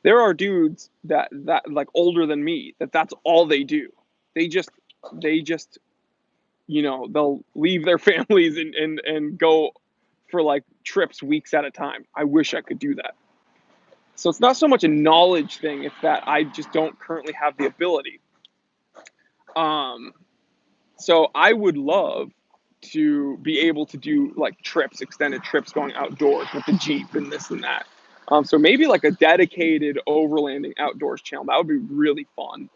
There are dudes that like older than me that's all they do. They just they'll leave their families and go for like trips weeks at a time. I wish I could do that. So it's not so much a knowledge thing, it's that I just don't currently have the ability. So I would love to be able to do like trips, extended trips going outdoors with the Jeep and this and that. So maybe like a dedicated overlanding outdoors channel. That would be really fun.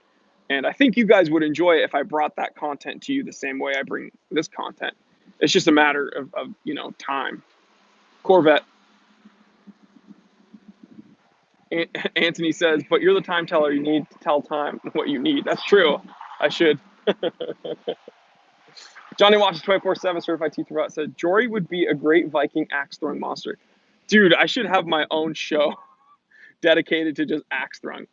And I think you guys would enjoy it if I brought that content to you the same way I bring this content. It's just a matter of time. Corvette. Anthony says, but you're the time teller. You need to tell time what you need. That's true. I should. Johnny watches 24/7 certified teeth rot said Jory would be a great Viking axe throwing monster. Dude, I should have my own show. dedicated to just axe throwing.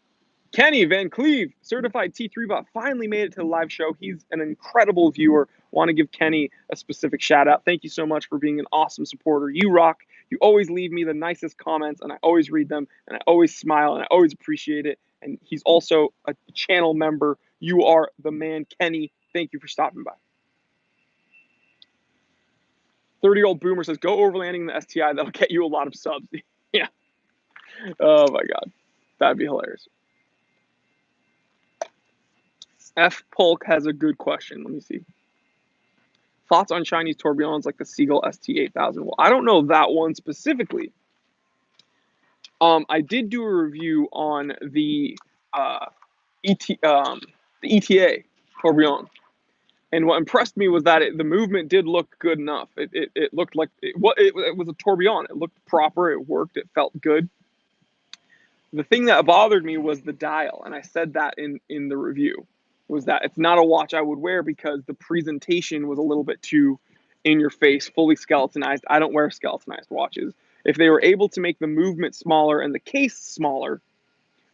Kenny Van Cleve, certified T3 bot, finally made it to the live show. He's an incredible viewer. Want to give Kenny a specific shout out. Thank you so much for being an awesome supporter. You rock. You always leave me the nicest comments, and I always read them, and I always smile, and I always appreciate it. And he's also a channel member. You are the man, Kenny. Thank you for stopping by. 30-year-old boomer says, go overlanding the STI. That'll get you a lot of subs. Yeah. Oh, my God. That'd be hilarious. F. Polk has a good question. Let me see. Thoughts on Chinese tourbillons like the Seagull ST8000? Well, I don't know that one specifically. I did do a review on the ETA tourbillon. And what impressed me was that the movement did look good enough. It looked like it was a tourbillon. It looked proper. It worked. It felt good. The thing that bothered me was the dial, and I said that in the review, was that it's not a watch I would wear because the presentation was a little bit too in your face, fully skeletonized. I don't wear skeletonized watches. If they were able to make the movement smaller and the case smaller,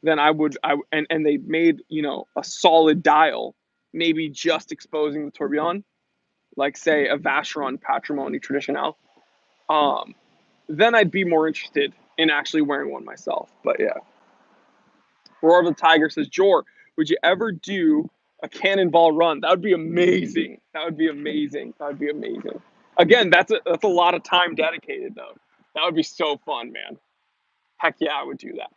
then I would. And they made, you know, a solid dial, maybe just exposing the tourbillon, like say a Vacheron Patrimony Traditionnelle, then I'd be more interested in actually wearing one myself. But yeah. Roar of the Tiger says, Jor, would you ever do a cannonball run? That would be amazing. That would be amazing. That would be amazing. Again, that's a lot of time dedicated though. That would be so fun, man. Heck yeah, I would do that.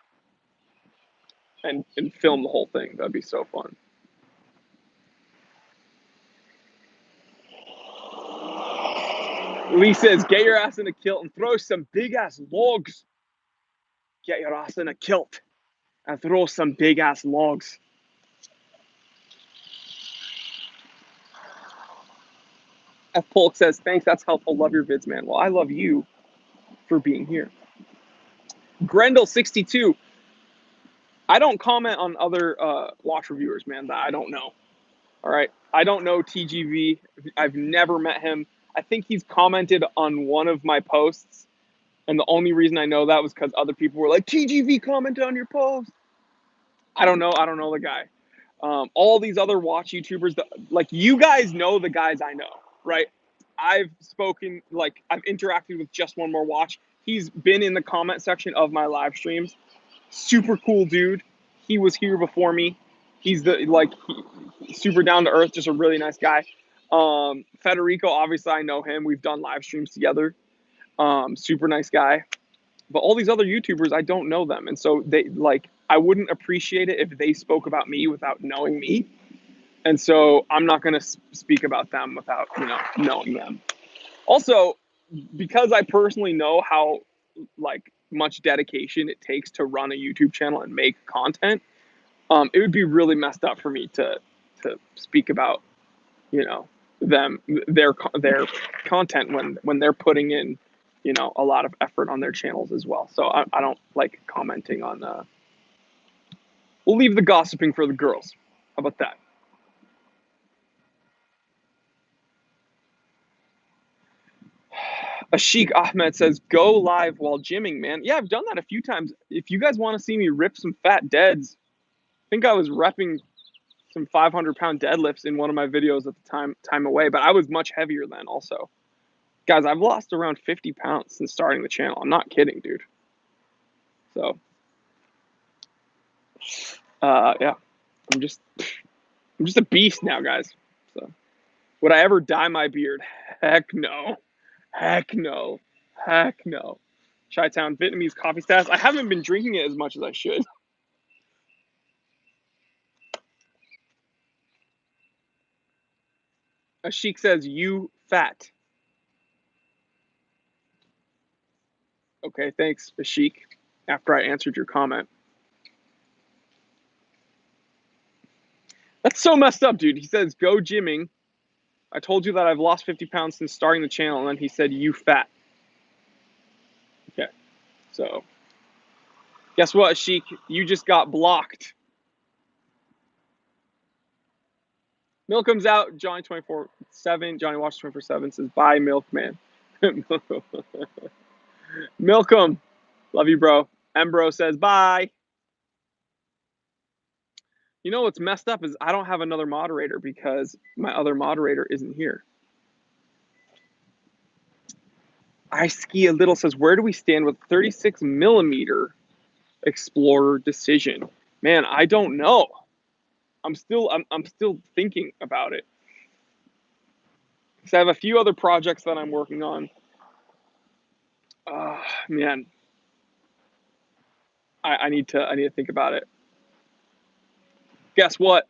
And film the whole thing. That'd be so fun. Lee says, get your ass in a kilt and throw some big ass logs. Get your ass in a kilt and throw some big ass logs. F. Polk says, thanks, that's helpful. Love your vids, man. Well, I love you for being here. Grendel62. I don't comment on other watch reviewers, man, that I don't know. All right. I don't know TGV. I've never met him. I think he's commented on one of my posts. And the only reason I know that was because other people were like, TGV commented on your post. I don't know. I don't know the guy. All these other watch YouTubers, like you guys know the guys I know, right? I've spoken, like I've interacted with Just One More Watch. He's been in the comment section of my live streams. Super cool dude. He was here before me. He's super down to earth, just a really nice guy. Federico, obviously I know him. We've done live streams together. Super nice guy. But all these other YouTubers, I don't know them. And so I wouldn't appreciate it if they spoke about me without knowing me. And so I'm not going to speak about them without, knowing them. Also, because I personally know how much dedication it takes to run a YouTube channel and make content, it would be really messed up for me to speak about, their content when they're putting in, a lot of effort on their channels as well. So I don't like commenting on. We'll leave the gossiping for the girls. How about that? Ashik Ahmed says, go live while gymming, man. Yeah, I've done that a few times. If you guys want to see me rip some fat deads, I think I was repping some 500-pound deadlifts in one of my videos at the time away, but I was much heavier then also. Guys, I've lost around 50 pounds since starting the channel. I'm not kidding, dude. So, yeah, I'm just a beast now, guys. So, would I ever dye my beard? Heck no. Heck no. Heck no. Chi-Town Vietnamese coffee stats. I haven't been drinking it as much as I should. Ashik says, you fat. Okay, thanks, Ashik, after I answered your comment. That's so messed up, dude. He says, go gymming. I told you that I've lost 50 pounds since starting the channel, and then he said, you fat. Okay, so guess what, Ashik? You just got blocked. Milk comes out. Johnny 24/7. Johnny Watch 24/7 says, bye, Milkman. Milkum. Love you, bro. Embro says bye. You know what's messed up is I don't have another moderator because my other moderator isn't here. I Ski a Little says, where do we stand with 36 millimeter Explorer decision? Man, I don't know. I'm still thinking about it. So I have a few other projects that I'm working on. Man, I need to think about it. Guess what?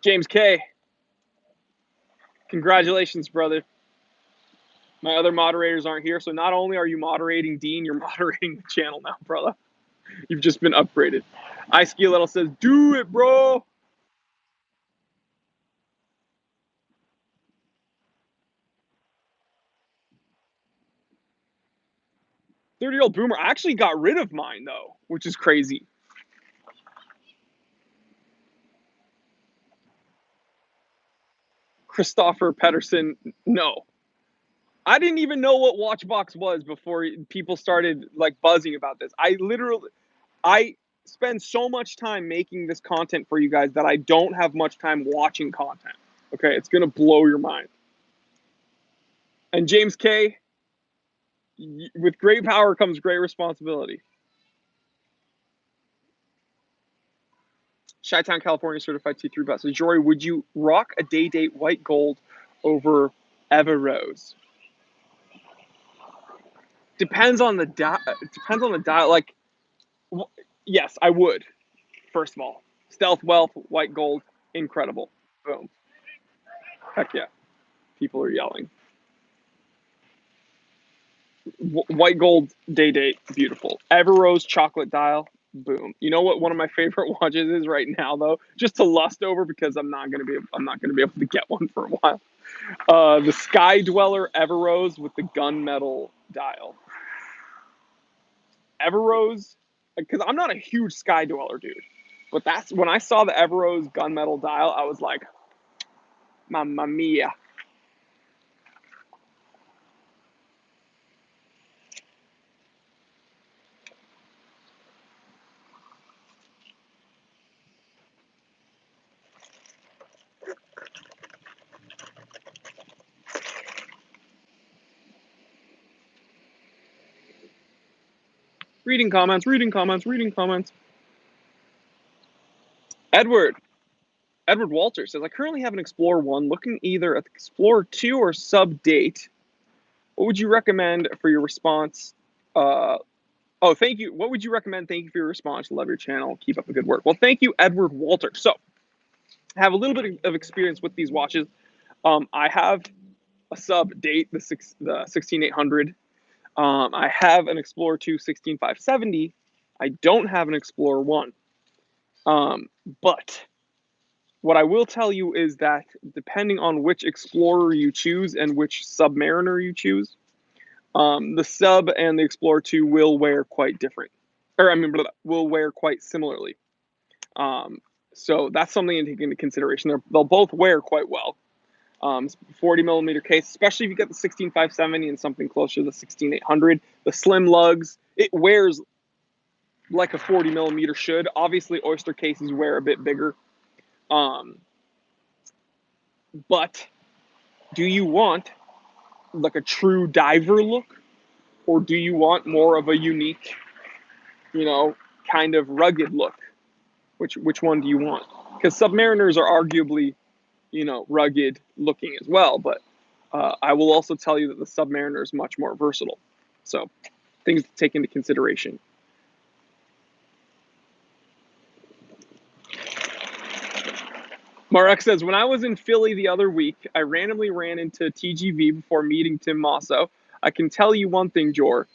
James K. Congratulations, brother. My other moderators aren't here, so not only are you moderating Dean, you're moderating the channel now, brother. You've just been upgraded. I Ski a Little says, do it, bro. 30-year-old boomer. I actually got rid of mine, though, which is crazy. Christopher Pedersen, no. I didn't even know what Watchbox was before people started like buzzing about this. I spend so much time making this content for you guys that I don't have much time watching content. Okay, it's gonna blow your mind. And James K, with great power comes great responsibility. Chi-Town, California certified T3 bus. So Jory, would you rock a day date white gold over Everose? Depends on the dial. Like, yes, I would. First of all, Stealth Wealth, white gold, incredible. Boom. Heck yeah. People are yelling. White gold day date, beautiful. Everose chocolate dial, boom. You know what one of my favorite watches is right now though, just to lust over because I'm not gonna be able to get one for a while. The Sky Dweller Everose with the gunmetal dial. Everose, because I'm not a huge Sky Dweller dude, but that's when I saw the Everose gunmetal dial, I was like, mamma mia. Reading comments. Edward Walter says, I currently have an Explorer 1, looking either at the Explorer 2 or sub date. What would you recommend for your response? Thank you. What would you recommend? Thank you for your response. Love your channel. Keep up the good work. Well, thank you, Edward Walter. So, I have a little bit of experience with these watches. I have a sub date, the 16800. I have an Explorer 2 16570. I don't have an Explorer 1. But what I will tell you is that depending on which Explorer you choose and which Submariner you choose, the Sub and the Explorer 2 will wear quite different. Will wear quite similarly. So that's something to take into consideration. They'll both wear quite well. 40 millimeter case, especially if you get the 16570 and something closer to the 16800. The slim lugs, it wears like a 40 millimeter should. Obviously, Oyster cases wear a bit bigger. But do you want like a true diver look, or do you want more of a unique, kind of rugged look? Which one do you want? Because Submariners are arguably, rugged looking as well, but I will also tell you that the Submariner is much more versatile. So things to take into consideration. Marek says, when I was in Philly the other week, I randomly ran into TGV before meeting Tim Mosso. I can tell you one thing, Jor.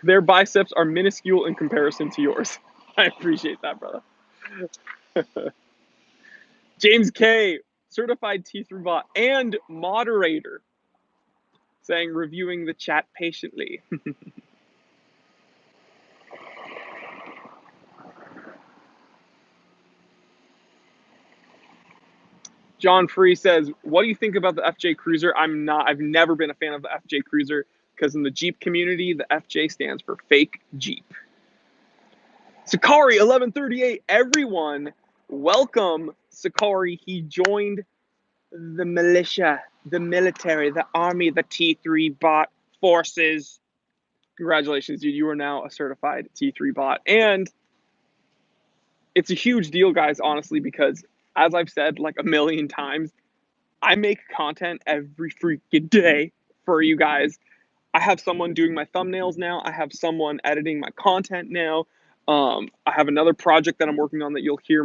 Their biceps are minuscule in comparison to yours. I appreciate that, brother. James K, certified T3 bot and moderator, saying, reviewing the chat patiently. John Free says, what do you think about the FJ Cruiser? I've never been a fan of the FJ Cruiser because in the Jeep community, the FJ stands for fake Jeep. Sakari 1138, everyone, welcome Sakari. He joined the militia, the military, the army, the T3 bot forces. Congratulations, dude. You are now a certified T3 bot. And it's a huge deal, guys, honestly, because as I've said like a million times, I make content every freaking day for you guys. I have someone doing my thumbnails now. I have someone editing my content now. I have another project that I'm working on that you'll hear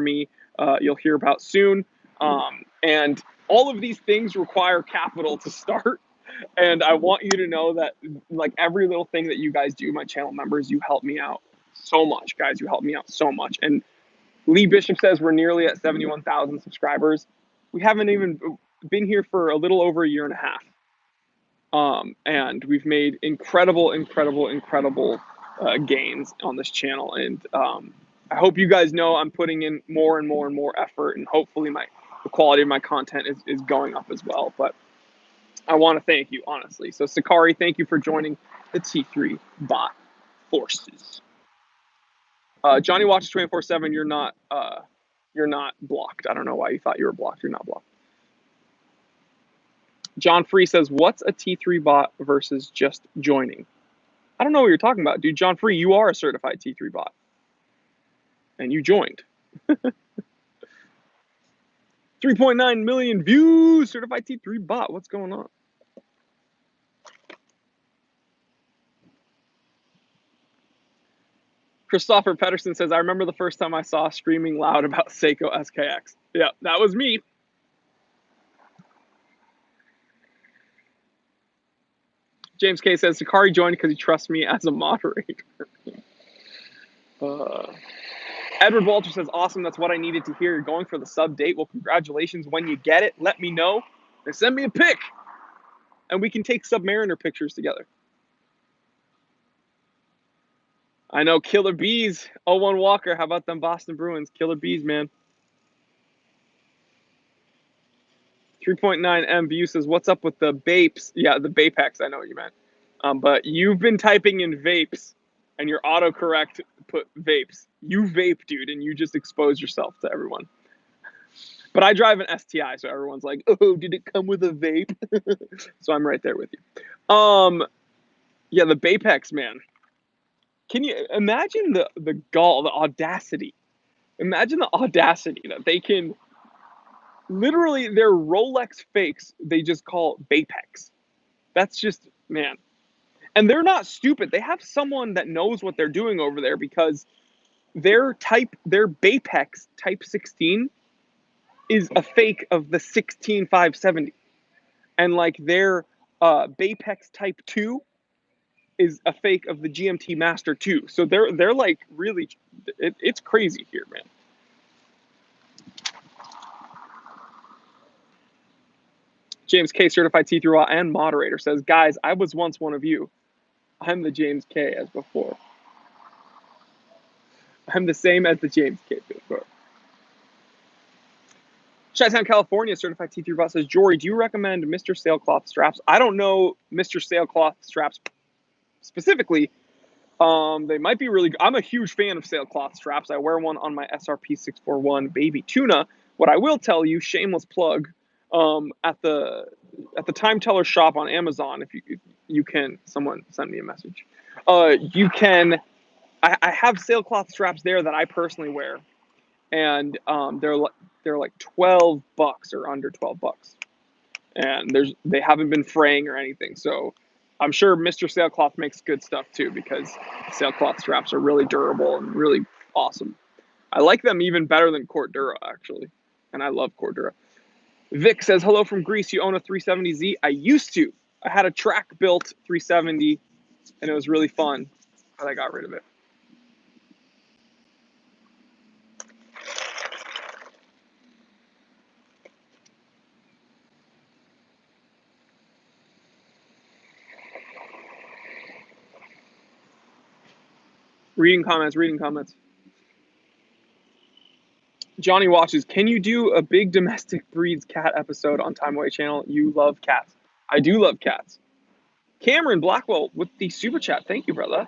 about soon. And all of these things require capital to start. And I want you to know that like every little thing that you guys do, my channel members, you help me out so much, guys. You help me out so much. And Lee Bishop says we're nearly at 71,000 subscribers. We haven't even been here for a little over a year and a half. And we've made incredible gains on this channel. And I hope you guys know I'm putting in more and more effort, and hopefully the quality of my content is going up as well. But I want to thank you, honestly. So Sakari, thank you for joining the T3 bot forces. Johnny watches 24/7. You're not blocked. I don't know why you thought you were blocked. You're not blocked. John Free says, what's a T3 bot versus just joining? I don't know what you're talking about, dude. John Free, you are a certified T3 bot. And you joined. 3.9 million views, certified T3 bot. What's going on? Christopher Pedersen says, I remember the first time I saw streaming loud about Seiko SKX. Yeah, that was me. James K says, Sakari joined because he trusts me as a moderator. Edward Walter says, awesome, that's what I needed to hear. You're going for the sub date. Well, congratulations. When you get it, let me know. And send me a pic. And we can take Submariner pictures together. I know, Killer Bees. 01 Walker, how about them Boston Bruins? Killer Bees, man. 3.9 M view says, what's up with the Bapes? Yeah, the Bapex, I know what you meant. But you've been typing in vapes, and your autocorrect put vapes. You vape, dude, and you just expose yourself to everyone. But I drive an STI, so everyone's like, oh, did it come with a vape? So I'm right there with you. Yeah, the Bapex, man. Can you imagine the gall, the audacity? Imagine the audacity that they can literally, their Rolex fakes, they just call Bapex. That's just, man. And they're not stupid. They have someone that knows what they're doing over there, because their Bapex Type 16 is a fake of the 16570. And like their Bapex Type 2 is a fake of the GMT Master 2. So they're like really, it's crazy here, man. James K, certified T3 and moderator, says, guys, I was once one of you. I'm the James K as before. I'm the same as the James K before. Chi-Town, California, certified T3 bot says, Jory, do you recommend Mr. Sailcloth straps? I don't know Mr. Sailcloth straps specifically. They might be really good. I'm a huge fan of Sailcloth straps. I wear one on my SRP 641 Baby Tuna. What I will tell you, shameless plug, at the Time Teller shop on Amazon, if you can, someone send me a message. You can. I have sailcloth straps there that I personally wear, and they're like $12 or under $12, and they haven't been fraying or anything. So I'm sure Mr. Sailcloth makes good stuff too, because sailcloth straps are really durable and really awesome. I like them even better than Cordura, actually, and I love Cordura. Vic says, hello from Greece. You own a 370Z? I used to. I had a track-built 370, and it was really fun, but I got rid of it. Reading comments. Johnny watches. Can you do a big domestic breeds cat episode on Time Away channel? You love cats. I do love cats. Cameron Blackwell with the super chat. Thank you, brother.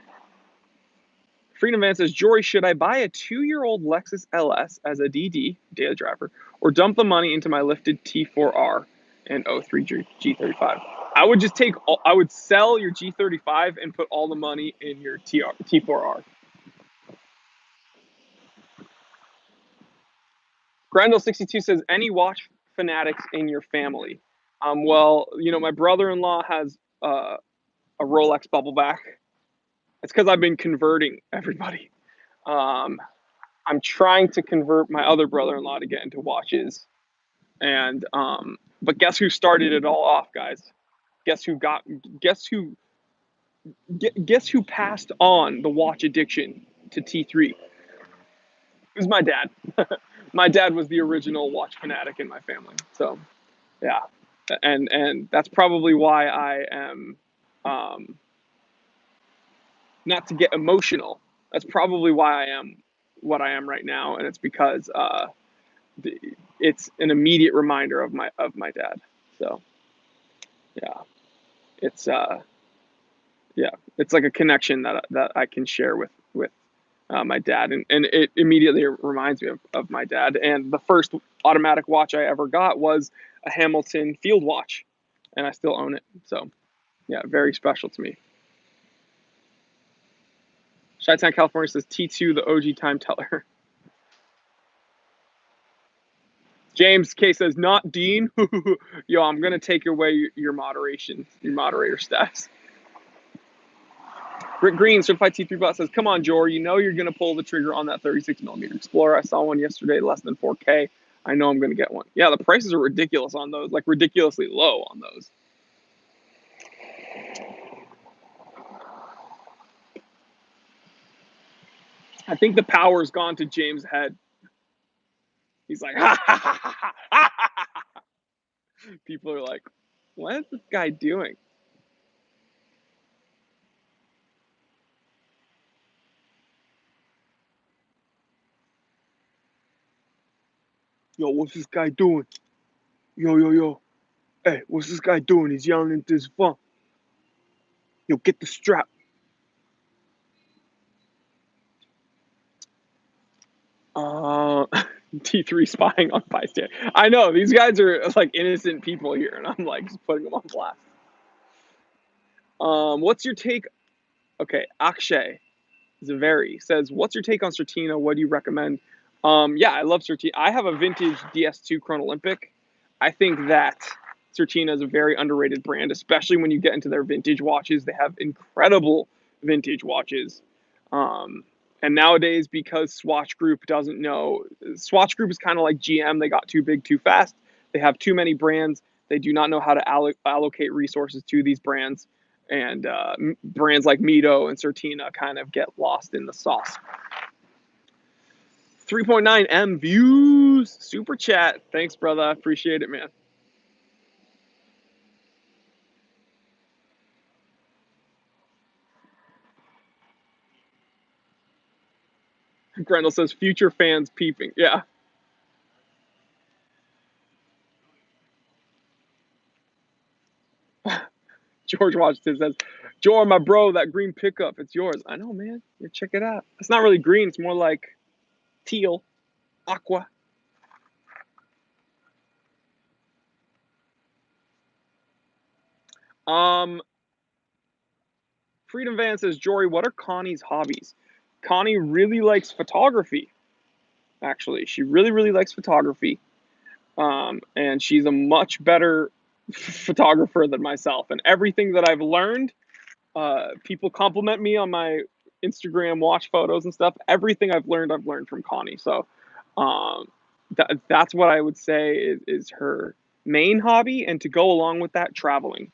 Freedom Van says, Jory, should I buy a 2-year-old Lexus LS as a DD, daily driver, or dump the money into my lifted T4R and 03 G35? I would just I would sell your G35 and put all the money in your T4R. Grandel62 says, any watch fanatics in your family? Well, my brother-in-law has a Rolex Bubbleback. It's because I've been converting everybody. I'm trying to convert my other brother-in-law to get into watches, and but guess who started it all off, guys? Guess who passed on the watch addiction to T3? It was my dad. My dad was the original watch fanatic in my family. So, yeah, and that's probably why I am, not to get emotional. That's probably why I am what I am right now, and it's because it's an immediate reminder of my dad. So, yeah, it's it's like a connection that I can share with my dad, and it immediately reminds me of my dad. And the first automatic watch I ever got was a Hamilton Field watch, and I still own it. So, yeah, very special to me. Chi-Town, California says T2, the OG time teller. James K says, not Dean. Yo, I'm going to take away your moderator status. Rick Green, Certified T3 Bot says, come on, Jor, you know you're going to pull the trigger on that 36mm Explorer. I saw one yesterday, less than 4K. I know I'm going to get one. Yeah, the prices are ridiculous on those, like ridiculously low on those. I think the power's gone to James' head. He's like, ha, ha, ha, ha, ha, ha, ha. People are like, what is this guy doing? Yo, what's this guy doing? Yo. Hey, what's this guy doing? He's yelling into his phone. Yo, get the strap. T3 spying on bystander. I know, these guys are like innocent people here, and I'm like just putting them on blast. What's your take? Okay, Akshay Zaveri says, what's your take on Certina? What do you recommend? Yeah, I love Certina. I have a vintage DS2 Chronolympic. I think that Certina is a very underrated brand, especially when you get into their vintage watches. They have incredible vintage watches. And nowadays, because Swatch Group doesn't know, Swatch Group is kind of like GM. They got too big too fast. They have too many brands. They do not know how to allocate resources to these brands. And brands like Mito and Certina kind of get lost in the sauce. 3.9 M views, super chat. Thanks, brother. I appreciate it, man. Grendel says, future fans peeping. Yeah. George Washington says, Jor, my bro, that green pickup, it's yours. I know, man. You check it out. It's not really green. It's more like teal, aqua. Freedom Van says, Jory, what are Connie's hobbies? Connie really likes photography, actually. She really, really likes photography. And she's a much better photographer than myself. And everything that I've learned, people compliment me on my Instagram watch photos and stuff. Everything I've learned from Connie. So that's what I would say is her main hobby. And to go along with that, traveling.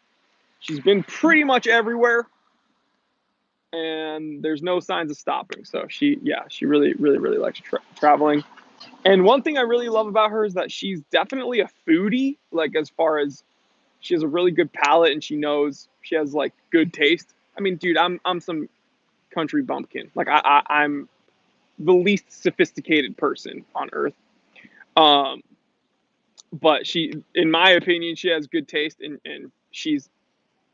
She's been pretty much everywhere, and there's no signs of stopping. So she really, really, really likes traveling. And one thing I really love about her is that she's definitely a foodie. Like, as far as she has a really good palate, and she has like good taste. I mean, dude, I'm some country bumpkin. Like, I'm the least sophisticated person on earth. But she, in my opinion, she has good taste, and she's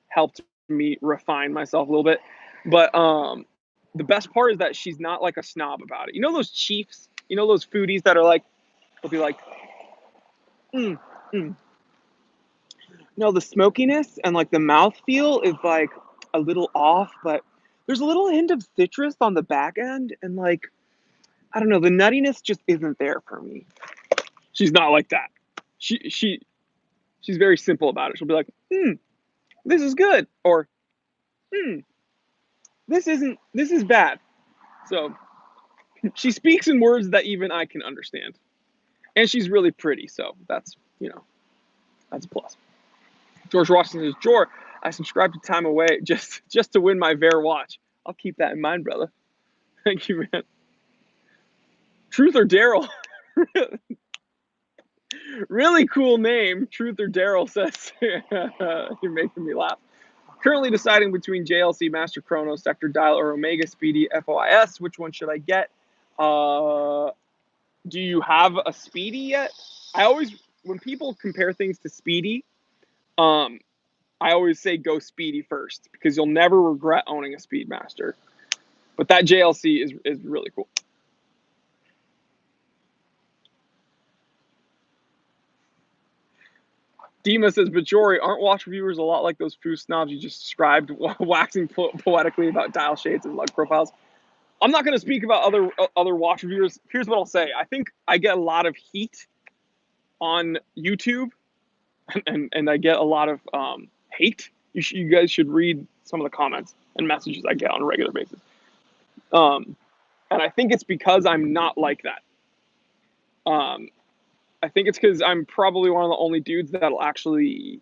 helped me refine myself a little bit. But the best part is that she's not like a snob about it. You know those chiefs? You know those foodies that are like, they'll be like, mm, mm. No, the smokiness and like the mouthfeel is like a little off, but there's a little hint of citrus on the back end, and like, I don't know, the nuttiness just isn't there for me. She's not like that. She's very simple about it. She'll be like, this is good, or this is bad. So she speaks in words that even I can understand. And she's really pretty, so that's, that's a plus. George Washington says, Jor, I subscribed to Time Away just to win my Bear watch. I'll keep that in mind, brother. Thank you, man. Truth or Daryl? Really cool name. Truth or Daryl says, you're making me laugh. Currently deciding between JLC, Master Chrono, Sector Dial, or Omega Speedy FOIS. Which one should I get? Do you have a Speedy yet? When people compare things to Speedy, I always say go Speedy first, because you'll never regret owning a Speedmaster. But that JLC is really cool. Dima says, but Jory, aren't watch reviewers a lot like those foo snobs you just described, waxing poetically about dial shades and lug profiles? I'm not going to speak about other watch reviewers. Here's what I'll say. I think I get a lot of heat on YouTube, and I get a lot of hate. You guys should read some of the comments and messages I get on a regular basis. And I think it's because I'm not like that. I think it's because I'm probably one of the only dudes that'll actually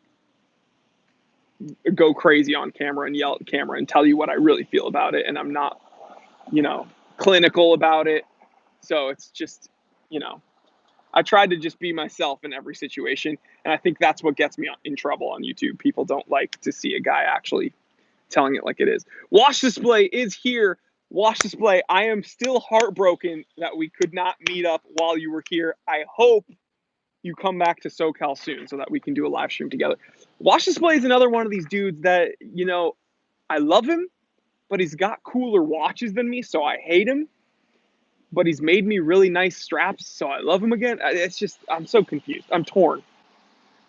go crazy on camera and yell at the camera and tell you what I really feel about it. And I'm not, clinical about it. So it's just, I tried to just be myself in every situation. And I think that's what gets me in trouble on YouTube. People don't like to see a guy actually telling it like it is. Wash Display is here. Wash Display, I am still heartbroken that we could not meet up while you were here. I hope you come back to SoCal soon so that we can do a live stream together. Wash Display is another one of these dudes that, I love him, but he's got cooler watches than me, so I hate him. But he's made me really nice straps, so I love him again. It's just, I'm so confused. I'm torn.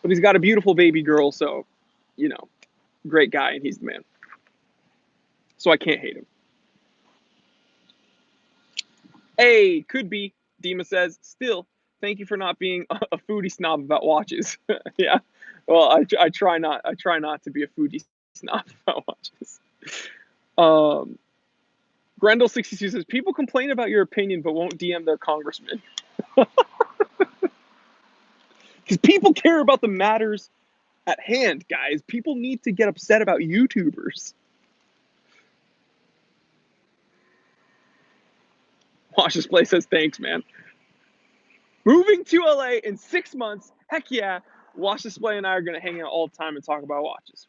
But he's got a beautiful baby girl, so, great guy, and he's the man. So I can't hate him. Hey, could be, Dima says, still, thank you for not being a foodie snob about watches. Yeah, well, I try not to be a foodie snob about watches. Grendel62 says, people complain about your opinion but won't DM their congressman. Because people care about the matters at hand, guys. People need to get upset about YouTubers. Watch Display says, thanks, man. Moving to LA in 6 months. Heck yeah. Watch Display and I are going to hang out all the time and talk about watches.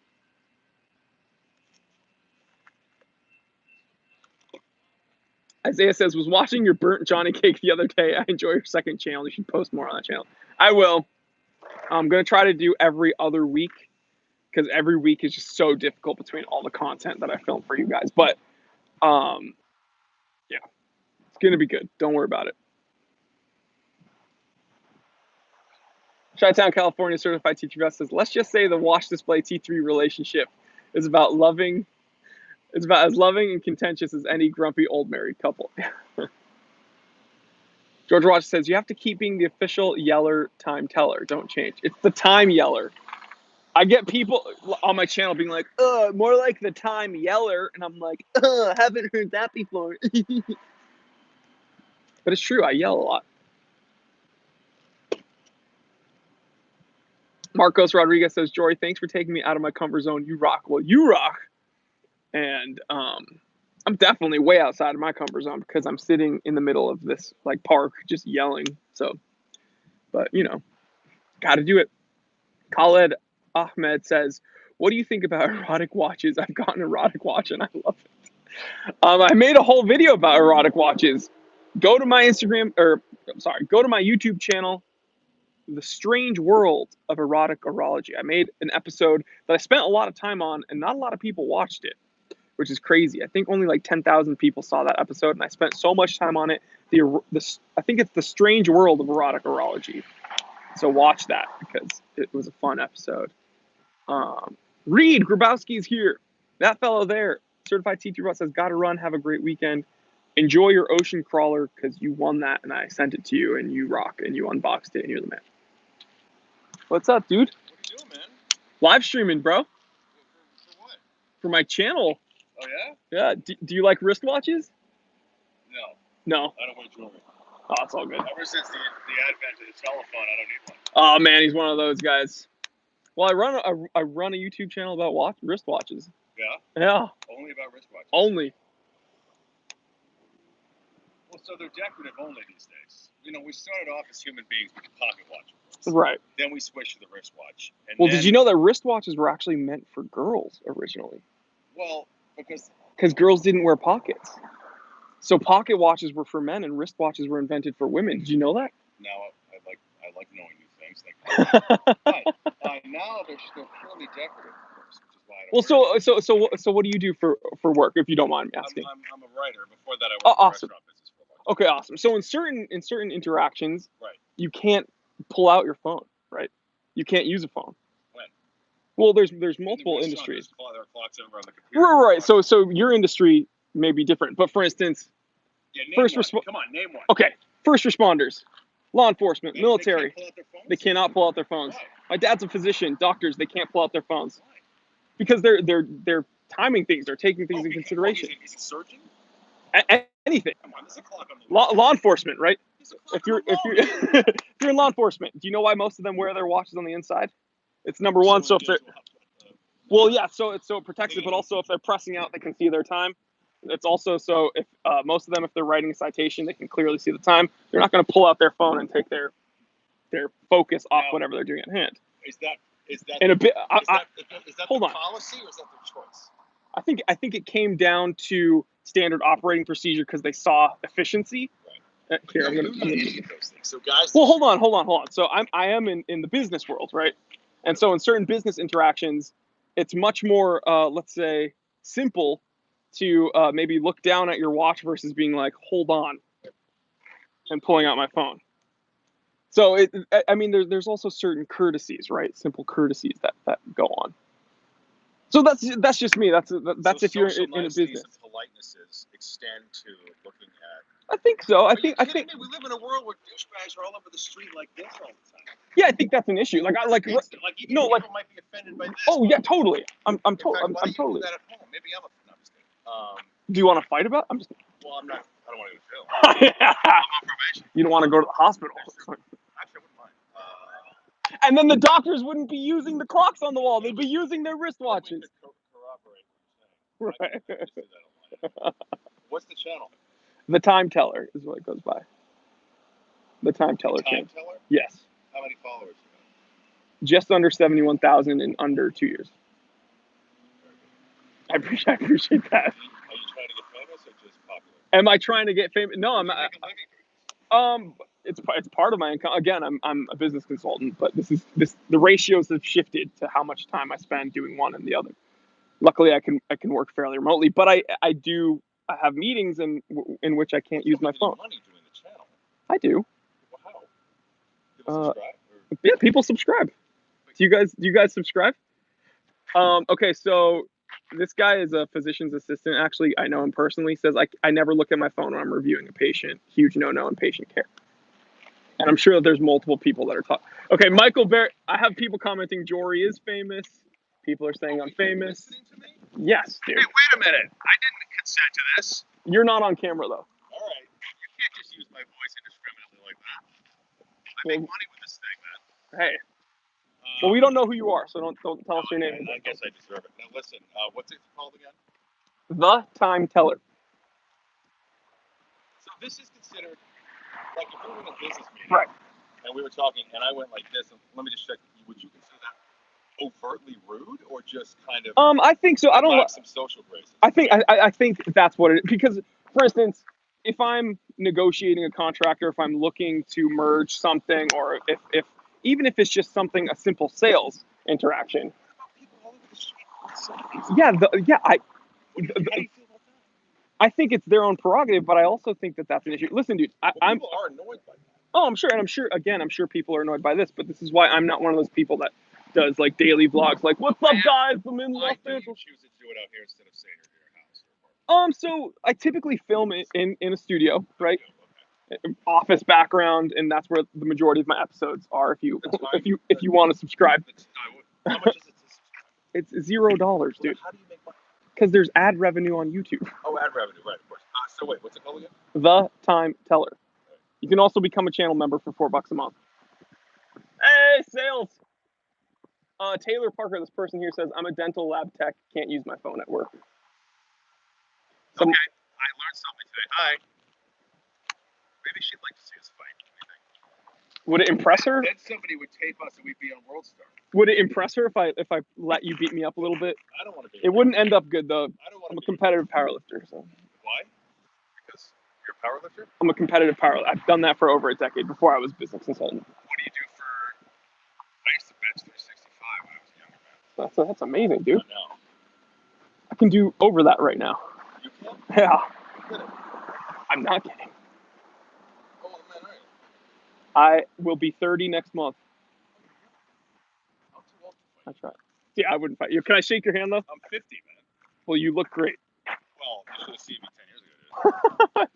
Isaiah says, was watching your burnt Johnny cake the other day. I enjoy your second channel. You should post more on that channel. I will. I'm going to try to do every other week, because every week is just so difficult between all the content that I film for you guys. But, yeah, it's going to be good. Don't worry about it. Chi-Town, California certified teacher Vest says, let's just say the Watch Display T3 relationship is about loving. It's about as loving and contentious as any grumpy old married couple. George Watch says, you have to keep being the official Yeller time teller. Don't change. It's the time Yeller. I get people on my channel being like, more like the time Yeller. And I'm like, haven't heard that before. But it's true. I yell a lot. Marcos Rodriguez says, Jory, thanks for taking me out of my comfort zone. You rock. Well, you rock. And I'm definitely way outside of my comfort zone because I'm sitting in the middle of this like park just yelling. So, but got to do it. Khaled Ahmed says, what do you think about erotic watches? I've got an erotic watch and I love it. I made a whole video about erotic watches. Go to my go to my YouTube channel. The Strange World of Erotic Urology. I made an episode that I spent a lot of time on, and not a lot of people watched it, which is crazy. I think only like 10,000 people saw that episode, and I spent so much time on it. I think it's The Strange World of Erotic Urology. So watch that because it was a fun episode. Reed Grabowski's here. That fellow there, certified T3 robot, says, "Gotta run. Have a great weekend. Enjoy your ocean crawler because you won that, and I sent it to you, and you rock, and you unboxed it, and you're the man." What's up, dude? What you doing, man? Live streaming, bro. For what? For my channel. Oh, yeah? Yeah. Do you like wristwatches? No. No. I don't wear jewelry. Oh, it's all good. Ever since the advent of the telephone, I don't need one. Oh man, he's one of those guys. Well, I run a YouTube channel about wristwatches. Yeah? Yeah. Only about wristwatches? Only. Well, so they're decorative only these days. You know, we started off as human beings with the pocket watch. Right. Then we switched to the wristwatch. And well, then, did you know that wristwatches were actually meant for girls originally? Well, because girls didn't wear pockets. So pocket watches were for men and wristwatches were invented for women. Did you know that? now I like knowing new things. But now they're purely decorative, of course, which is why I don't Well, so what do you do for work, if you don't mind me asking? I'm a writer. Before that, I worked Oh, in the awesome. restaurant business for a long time. Okay, awesome. So in certain interactions, Right. you can't pull out your phone, right? You can't use a phone. When? Well, there's In the multiple restaurant, industries. there are clocks everywhere on the computer. Right. So your industry may be different, but for instance, Yeah, name first one. Come on, name one. okay, first responders, law enforcement, military, They can't pull out their phones? they cannot pull out their phones. Why? My dad's a physician. Doctors, they can't pull out their phones Why? because they're timing things, they're taking things in consideration. Is he searching? Anything. Come on, there's a clock on the wall. Law enforcement, right? There's a clock If you're on the wall. if you're in law enforcement, do you know why most of them wear their watches on the inside? It's number one. So if they're so it protects it, but also if they're pressing out, they can see their time. It's also so if most of them, if they're writing a citation, they can clearly see the time. They're not going to pull out their phone and take their focus off whatever they're doing at hand. Is that In a bit, is that hold the on. policy or is that their choice? I think it came down to standard operating procedure because they saw efficiency. Right. Here, I'm You're gonna. not any of those things. So guys. Well, hold on. So I am in the business world, right? And so in certain business interactions, it's much more, let's say, simple to maybe look down at your watch versus being like, hold on, and pulling out my phone. So I mean, there's also certain courtesies, right? Simple courtesies that go on. So that's just me. That's So if you're social in a niceties business. and politenesses extend to looking at. I think so. I Are you think kidding me? We live in a world where douchebags are all over the street like this all the time. yeah, I think that's an issue. Like Even no, people might be offended by this. oh yeah, totally. I'm In fact, why totally. don't you do that at home? Maybe I'm a. No, I'm just kidding. Do you want to fight about? I'm just. Well, I'm not. I don't want to go to jail. I'm on probation. You don't want to go to the hospital. Actually, I wouldn't mind. And then the doctors wouldn't be using the clocks on the wall. They'd be using their wristwatches. We could corroborate what you're saying. Right. I can say that online. What's the channel? The Time Teller is what it goes by. The Time Teller Time channel. teller? Yes. How many followers you Just under 71,000 in under 2 years. I appreciate that. got? Are you trying to get famous or just popular? Am I trying to get famous? No, I'm You not. make a living. It's part of my income. Again, I'm a business consultant, but the ratios have shifted to how much time I spend doing one and the other. Luckily, I can work fairly remotely, but I have meetings in which I can't use my phone. Money doing the channel. I do. Wow. People subscribe? Or? Yeah, people subscribe. Do you guys subscribe? Okay, so this guy is a physician's assistant. Actually, I know him personally. Says I never look at my phone when I'm reviewing a patient. Huge no in patient care. And I'm sure that there's multiple people that are talking. Okay, Michael Barrett. I have people commenting Jory is famous. People are saying I'm famous. Listening to me? Yes, dude. Hey, wait a minute. I didn't consent to this. You're not on camera though. All right. You can't just use my voice indiscriminately like that. I make money with this thing, man. Hey. Well, we don't know who you are, so don't tell us your Okay, name. I guess I deserve it. Now listen, what's it called again? The Time Teller. So this is considered like if we were in a business meeting, Right. And we were talking, and I went like this. And let me just check. Would you consider that overtly rude, or just kind of? I think so. I don't. Lack some social graces. I think that's what it is. Because, for instance, if I'm negotiating a contract or if I'm looking to merge something or if even if it's just something, a simple sales interaction. People all over the street. Yeah, How do you feel about that? I think it's their own prerogative, but I also think that that's an issue. Listen, dude, People are annoyed by that. Oh, I'm sure, and I'm sure people are annoyed by this, but this is why I'm not one of those people that does like daily vlogs, like, "What's up, guys? I'm in Los Angeles." You choose to do it out here instead of saying it in your house. So I typically film it in a studio, right? Office background, and that's where the majority of my episodes are. If you want to subscribe, how much is it to subscribe? It's $0, dude. How do you make money? Because there's ad revenue on YouTube. Oh, ad revenue, right? Of course. So wait, what's it called again? The Time Teller. You can also become a channel member for $4 a month. Hey, sales. Taylor Parker, this person here says, I'm a dental lab tech, can't use my phone at work. Okay, I learned something today. Hi. Maybe she'd like to see us fight. Would it impress her? Then somebody would tape us and we'd be on World Star. Would it impress her if I let you beat me up a little bit? I don't want to be. It wouldn't end up good though. I don't want to. I'm a competitive powerlifter, so. Why? Because you're a powerlifter? I'm a competitive powerlifter. I've done that for over a decade before I was business consultant. What do you do for? I used to bench 365 when I was a younger man. That's amazing, dude. I know. I can do over that right now. You can? Yeah. Kidding. I'm not kidding. Oh man, all right. I will be 30 next month. I'm too old to fight. That's right. Yeah, I wouldn't fight you. Can I shake your hand though? I'm 50, man. Well, you look great. Well, you should have seen me 10 years ago.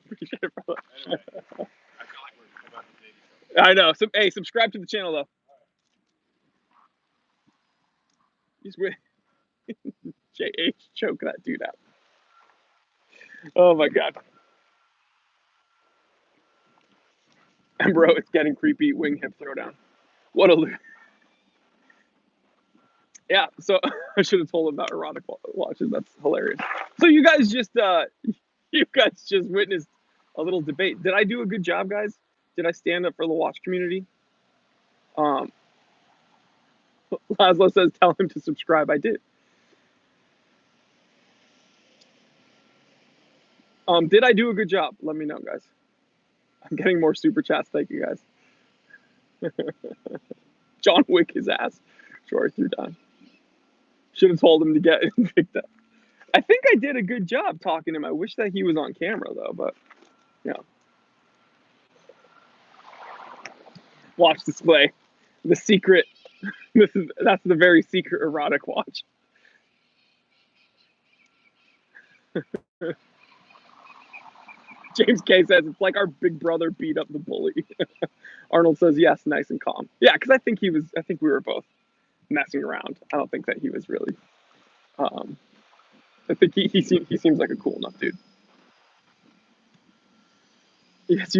Appreciate it, brother. Anyway, I feel like we're about to date each other. I know. So, hey, subscribe to the channel though. He's with JH. Choke that dude out. Oh my god. And bro, it's getting creepy. Wing hip throwdown. What a yeah. So I should have told him about erotic watches. That's hilarious. So you guys just witnessed a little debate. Did I do a good job, guys? Did I stand up for the watch community? Laszlo says, tell him to subscribe. I did. Did I do a good job? Let me know, guys. I'm getting more super chats. Thank you, guys. John Wick his ass. Sure, through down. Should have told him to get picked up. I think I did a good job talking to him. I wish that he was on camera though, but yeah. Watch display. The secret. That's the very secret erotic watch. James K says it's like our big brother beat up the bully. Arnold says yes, nice and calm. Yeah, because I think we were both messing around. I don't think that he was really. I think he seems like a cool enough dude. Yes,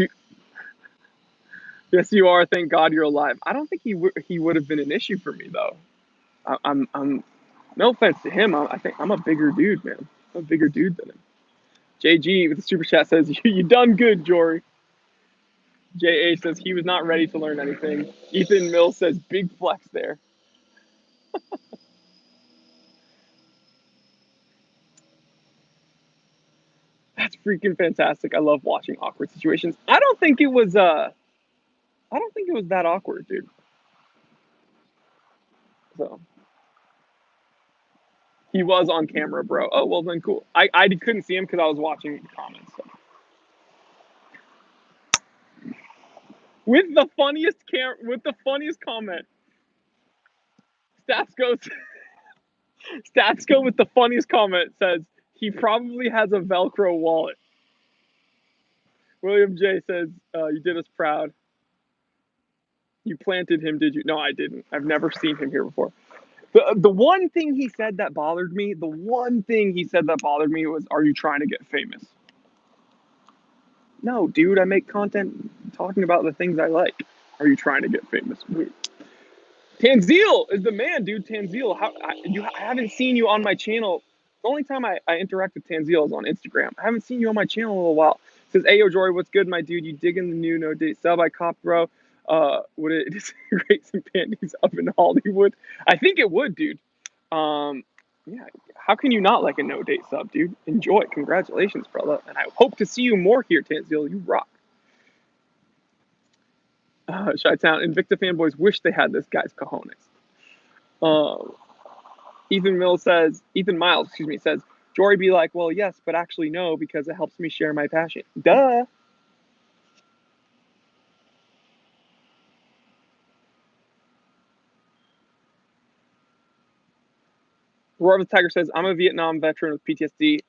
you are. Thank God you're alive. I don't think he would have been an issue for me though. I'm no offense to him. I think I'm a bigger dude, man. I'm a bigger dude than him. JG with the super chat says you done good, Jory. JA says he was not ready to learn anything. Ethan Mills says big flex there. That's freaking fantastic. I love watching awkward situations. I don't think it was that awkward, dude. So he was on camera, bro. Oh well, then cool. I couldn't see him because I was watching the comments. So. With the funniest comment. Statsko with the funniest comment says he probably has a Velcro wallet. William J says you did us proud. You planted him, did you? No, I didn't. I've never seen him here before. The one thing he said that bothered me, was, are you trying to get famous? No, dude, I make content talking about the things I like. Are you trying to get famous? Tanzil is the man, dude. Tanzil, I haven't seen you on my channel. The only time I interact with Tanzil is on Instagram. I haven't seen you on my channel in a little while. Says, Ayo, Jory, what's good, my dude? You digging the new No Date sub I copped, bro? Would it disintegrate some panties up in Hollywood? I think it would, dude. Yeah, how can you not like a No Date sub, dude? Enjoy. Congratulations, brother. And I hope to see you more here, Tanzil. You rock. Chi-Town, Invicta fanboys wish they had this guy's cojones. Ethan Miles says, Jory be like, well, yes, but actually no, because it helps me share my passion. Duh. Roar of the Tiger says, I'm a Vietnam veteran with PTSD.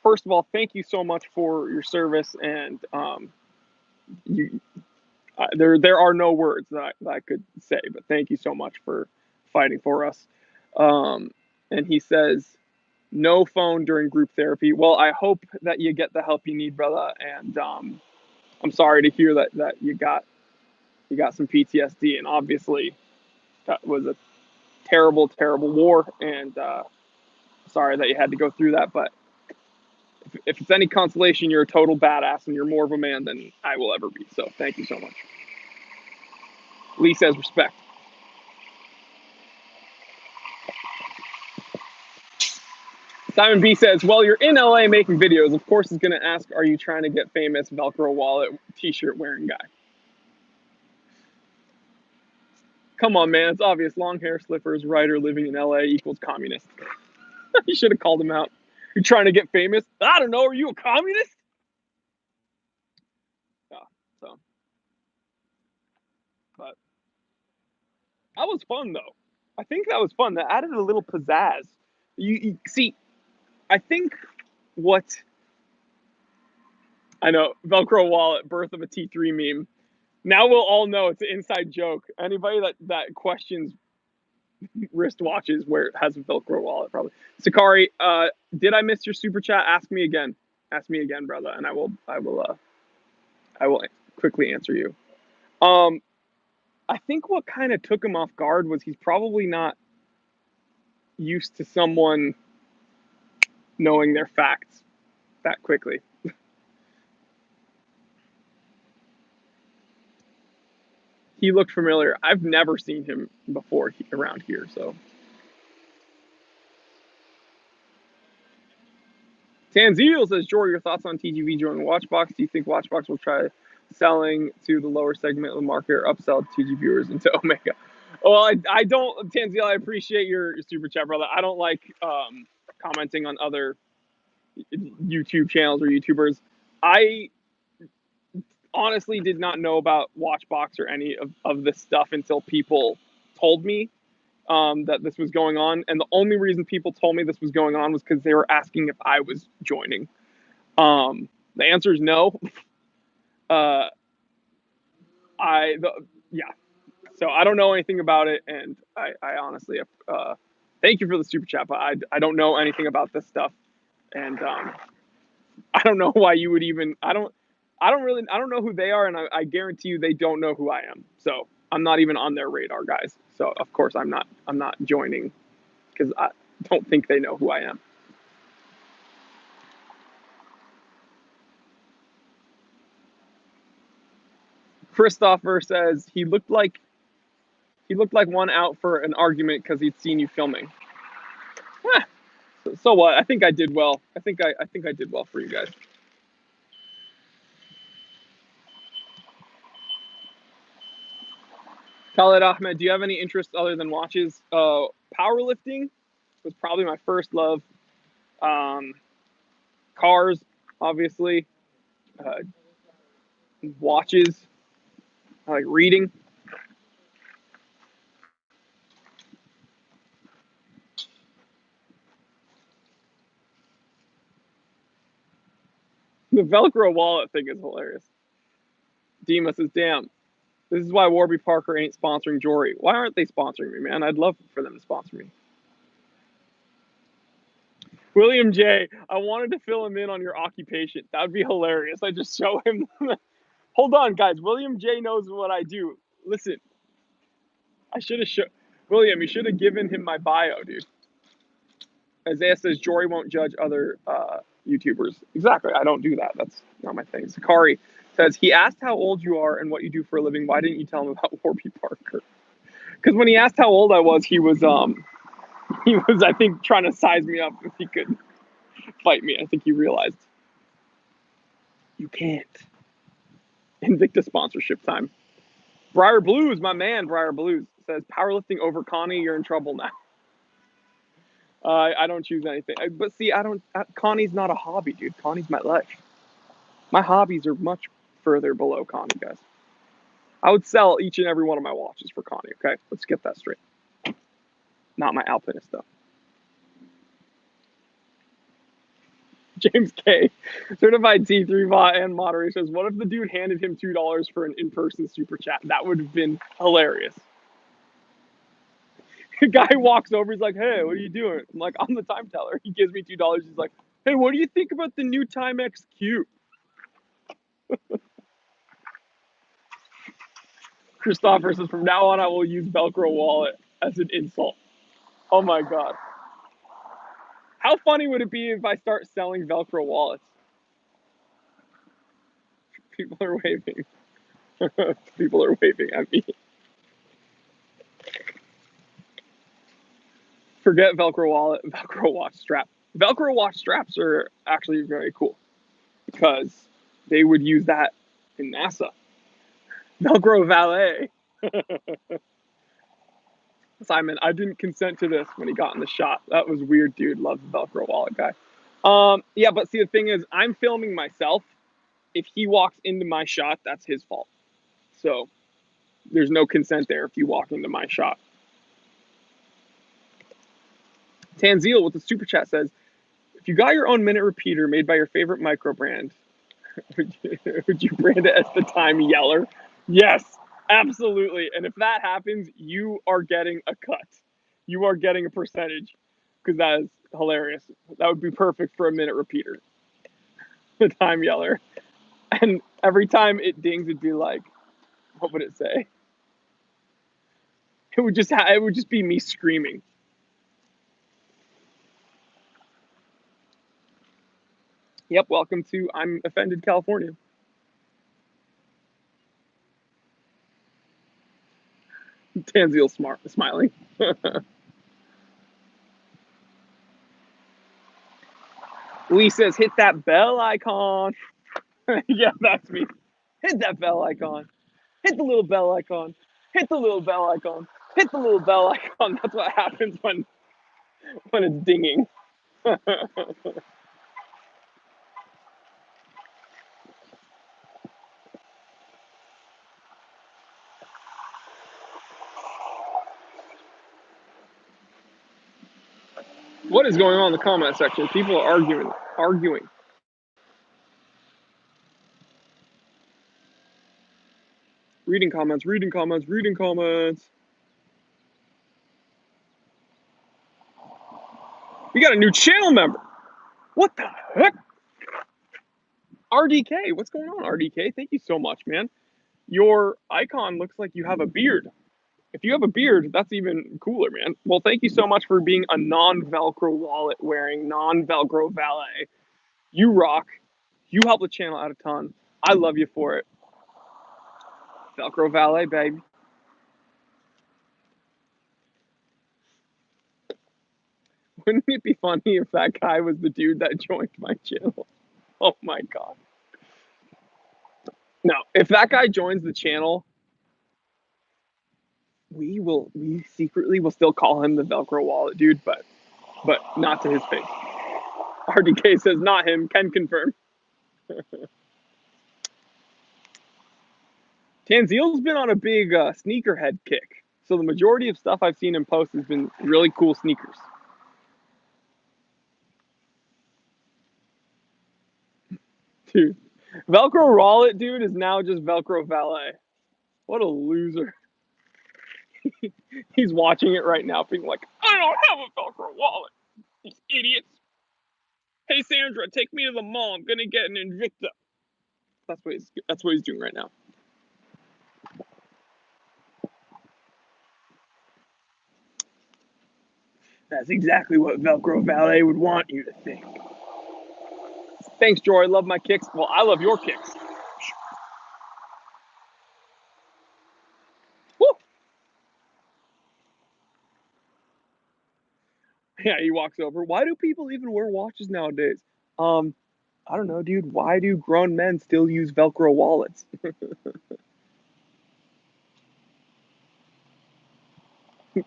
First of all, thank you so much for your service, and there are no words that I could say, but thank you so much for fighting for us. And he says, no phone during group therapy. Well, I hope that you get the help you need, brother. And I'm sorry to hear that you got some PTSD, and obviously that was a terrible, terrible war. And sorry that you had to go through that. But if it's any consolation, you're a total badass, and you're more of a man than I will ever be. So thank you so much. Lee says respect. Simon B says, well, you're in LA making videos. Of course, he's going to ask, are you trying to get famous Velcro wallet t-shirt wearing guy? Come on, man. It's obvious. Long hair, slippers, writer living in LA equals communist. You should have called him out. You're trying to get famous? I don't know. Are you a communist? Yeah, so. But that was fun, though. I think that was fun. That added a little pizzazz. You see, I think what... I know, Velcro wallet, birth of a T3 meme. Now we'll all know it's an inside joke. Anybody that questions wristwatches where it has a Velcro wallet, probably. Sakari, did I miss your super chat? Ask me again. Ask me again, brother, and I will quickly answer you. I think what kind of took him off guard was he's probably not used to someone knowing their facts that quickly. He looked familiar. I've never seen him before around here, so. Tanzeel says, Jory, your thoughts on TGV joining Watchbox? Do you think Watchbox will try selling to the lower segment of the market or upsell TG viewers into Omega? Well, I don't, Tanzeel, I appreciate your super chat, brother. I don't like commenting on other YouTube channels or YouTubers. I honestly did not know about Watchbox or any of this stuff until people told me that this was going on. And the only reason people told me this was going on was because they were asking if I was joining. The answer is no. Yeah. So I don't know anything about it, and I honestly, thank you for the super chat, but I don't know anything about this stuff, and I don't know why you would even. I don't know who they are, and I guarantee you they don't know who I am. So I'm not even on their radar, guys. So of course I'm not joining because I don't think they know who I am. Christopher says he looked like one out for an argument because he'd seen you filming. So what? I think I did well. I think I did well for you guys. Khaled Ahmed, do you have any interests other than watches? Powerlifting was probably my first love. Cars, obviously. Watches. I like reading. The Velcro wallet thing is hilarious. Dima says, damn, this is why Warby Parker ain't sponsoring Jory. Why aren't they sponsoring me, man? I'd love for them to sponsor me. William J., I wanted to fill him in on your occupation. That would be hilarious. I just show him. Hold on, guys. William J. knows what I do. Listen, I should have shown William. You should have given him my bio, dude. Isaiah says Jory won't judge other YouTubers. Exactly. I don't do that. That's not my thing. Sakari says he asked how old you are and what you do for a living. Why didn't you tell him about Warby Parker? Because when he asked how old I was, he was I think trying to size me up if he could fight me. I think he realized you can't. Invicta sponsorship time. Briar Blues, my man, Briar Blues says powerlifting over Connie, you're in trouble now. I don't choose anything, but see, Connie's not a hobby, dude. Connie's my life. My hobbies are much further below Connie, guys. I would sell each and every one of my watches for Connie. Okay, let's get that straight. Not my Alpinist though. James K, certified T3 bot and moderator, says, what if the dude handed him $2 for an in-person super chat? That would have been hilarious. The guy walks over, he's like, hey, what are you doing? I'm like, I'm the time teller. He gives me $2. He's like, hey, what do you think about the new Timex Cube? Christopher says, from now on, I will use Velcro wallet as an insult. Oh my God. How funny would it be if I start selling Velcro wallets? People are waving. People are waving at me. Forget Velcro wallet, Velcro watch strap. Velcro watch straps are actually very cool because they would use that in NASA. Velcro valet. Simon, I didn't consent to this when he got in the shot. That was weird, dude. Love the Velcro wallet guy. Yeah, but see, the thing is, I'm filming myself. If he walks into my shot, that's his fault. So there's no consent there if you walk into my shot. Tanzeel with the super chat says, if you got your own minute repeater made by your favorite micro brand, would you brand it as the Time Yeller? Yes, absolutely. And if that happens, you are getting a cut. You are getting a percentage because that is hilarious. That would be perfect for a minute repeater. The Time Yeller. And every time it dings, it'd be like, what would it say? It would just be me screaming. Yep, welcome to I'm Offended California. Tanzeel smiling. Lee says, hit that bell icon. Yeah, that's me. Hit that bell icon. Hit the little bell icon. Hit the little bell icon. Hit the little bell icon. That's what happens when it's dinging. What is going on in the comment section? People are arguing. Reading comments. We got a new channel member. What the heck? RDK, what's going on, RDK? Thank you so much, man. Your icon looks like you have a beard. If you have a beard, that's even cooler, man. Well, thank you so much for being a non-Velcro wallet wearing, non-Velcro valet. You rock. You help the channel out a ton. I love you for it. Velcro valet, baby. Wouldn't it be funny if that guy was the dude that joined my channel? Oh my God. No, if that guy joins the channel, we secretly will still call him the Velcro wallet dude, but not to his face. RDK says not him, can confirm. Tanzeel's been on a big sneakerhead kick. So the majority of stuff I've seen him post has been really cool sneakers. Dude, Velcro wallet dude is now just Velcro valet. What a loser. He's watching it right now being like, I don't have a Velcro wallet. These idiots. Hey Sandra, take me to the mall. I'm gonna get an Invicta. That's what he's doing right now. That's exactly what Velcro valet would want you to think. Thanks, Joy. Love my kicks. Well, I love your kicks. Woo! Yeah, he walks over. Why do people even wear watches nowadays? I don't know, dude. Why do grown men still use Velcro wallets?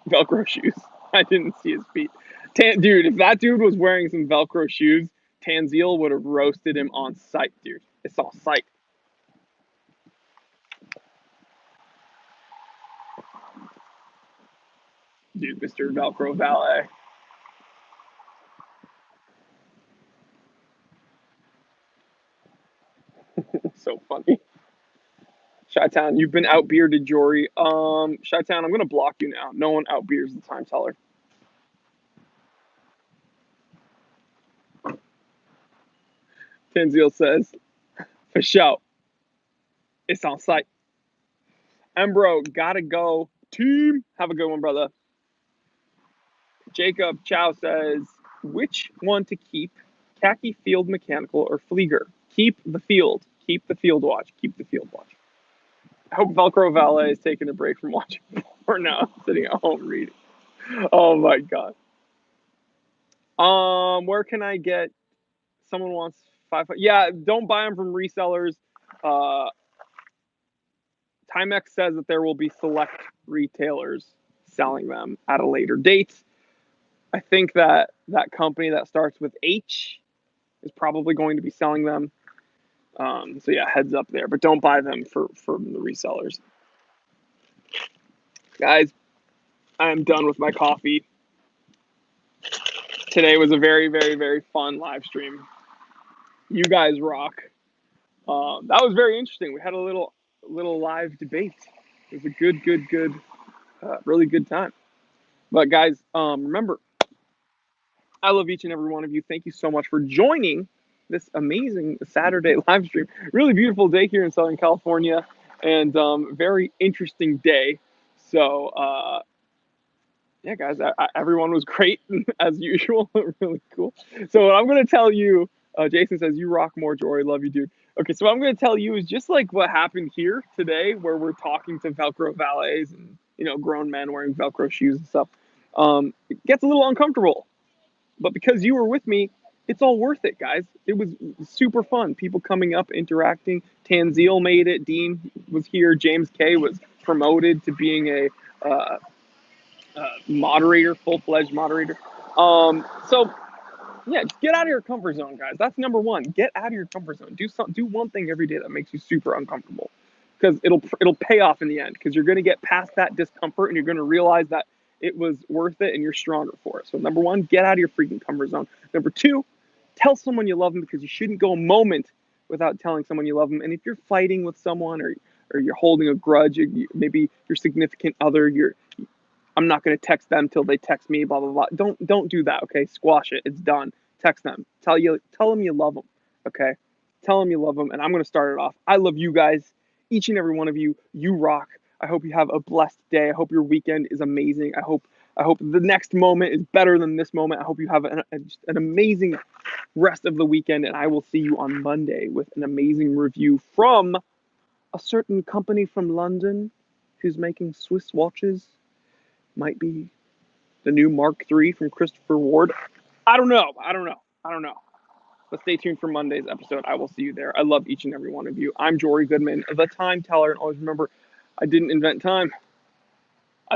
Velcro shoes. I didn't see his feet. Dude, if that dude was wearing some Velcro shoes, Tanzil would have roasted him on sight, dude. It's on sight. Dude, Mr. Velcro Valet. So funny. Chi-Town, you've been outbearded, Jory. Chi-Town, I'm gonna block you now. No one outbeards the time teller. Tanzil says, for sure. It's on site. Embro, gotta go. Team. Have a good one, brother. Jacob Chow says, which one to keep? Khaki Field Mechanical or Flieger? Keep the field. Keep the field watch. Keep the field watch. I hope Velcro Valet is taking a break from watching porn now, sitting at home reading. Oh my god. Where can I get? Someone wants 5. Yeah, don't buy them from resellers. Timex says that there will be select retailers selling them at a later date. I think that that company that starts with H is probably going to be selling them. So yeah, heads up there, but don't buy them from the resellers. Guys, I am done with my coffee. Today was a very, very, very fun live stream. You guys rock. That was very interesting. We had a little live debate. It was a good, really good time. But guys, remember, I love each and every one of you. Thank you so much for joining this amazing Saturday live stream. Really beautiful day here in Southern California, and very interesting day. So yeah, guys, everyone was great as usual. Really cool. So what I'm gonna tell you, Jason says you rock more, Jory. Love you, dude. Okay, so what I'm gonna tell you is just like what happened here today, where we're talking to Velcro valets and grown men wearing Velcro shoes and stuff. It gets a little uncomfortable, but because you were with me, it's all worth it, guys. It was super fun. People coming up, interacting. Tanzil made it. Dean was here. James K was promoted to being a moderator, full-fledged moderator. So yeah, just get out of your comfort zone, guys. That's number one. Get out of your comfort zone. Do one thing every day that makes you super uncomfortable, because it'll pay off in the end. Because you're gonna get past that discomfort and you're gonna realize that it was worth it and you're stronger for it. So number one, get out of your freaking comfort zone. Number two, tell someone you love them, because you shouldn't go a moment without telling someone you love them. And if you're fighting with someone or you're holding a grudge, maybe your significant other, I'm not going to text them till they text me, blah, blah, blah. Don't do that, okay? Squash it. It's done. Text them. Tell them you love them, okay? Tell them you love them, and I'm going to start it off. I love you guys, each and every one of you. You rock. I hope you have a blessed day. I hope your weekend is amazing. I hope the next moment is better than this moment. I hope you have an amazing rest of the weekend, and I will see you on Monday with an amazing review from a certain company from London who's making Swiss watches. Might be the new Mark III from Christopher Ward. I don't know. But stay tuned for Monday's episode. I will see you there. I love each and every one of you. I'm Jory Goodman, the time teller. And always remember, I didn't invent time.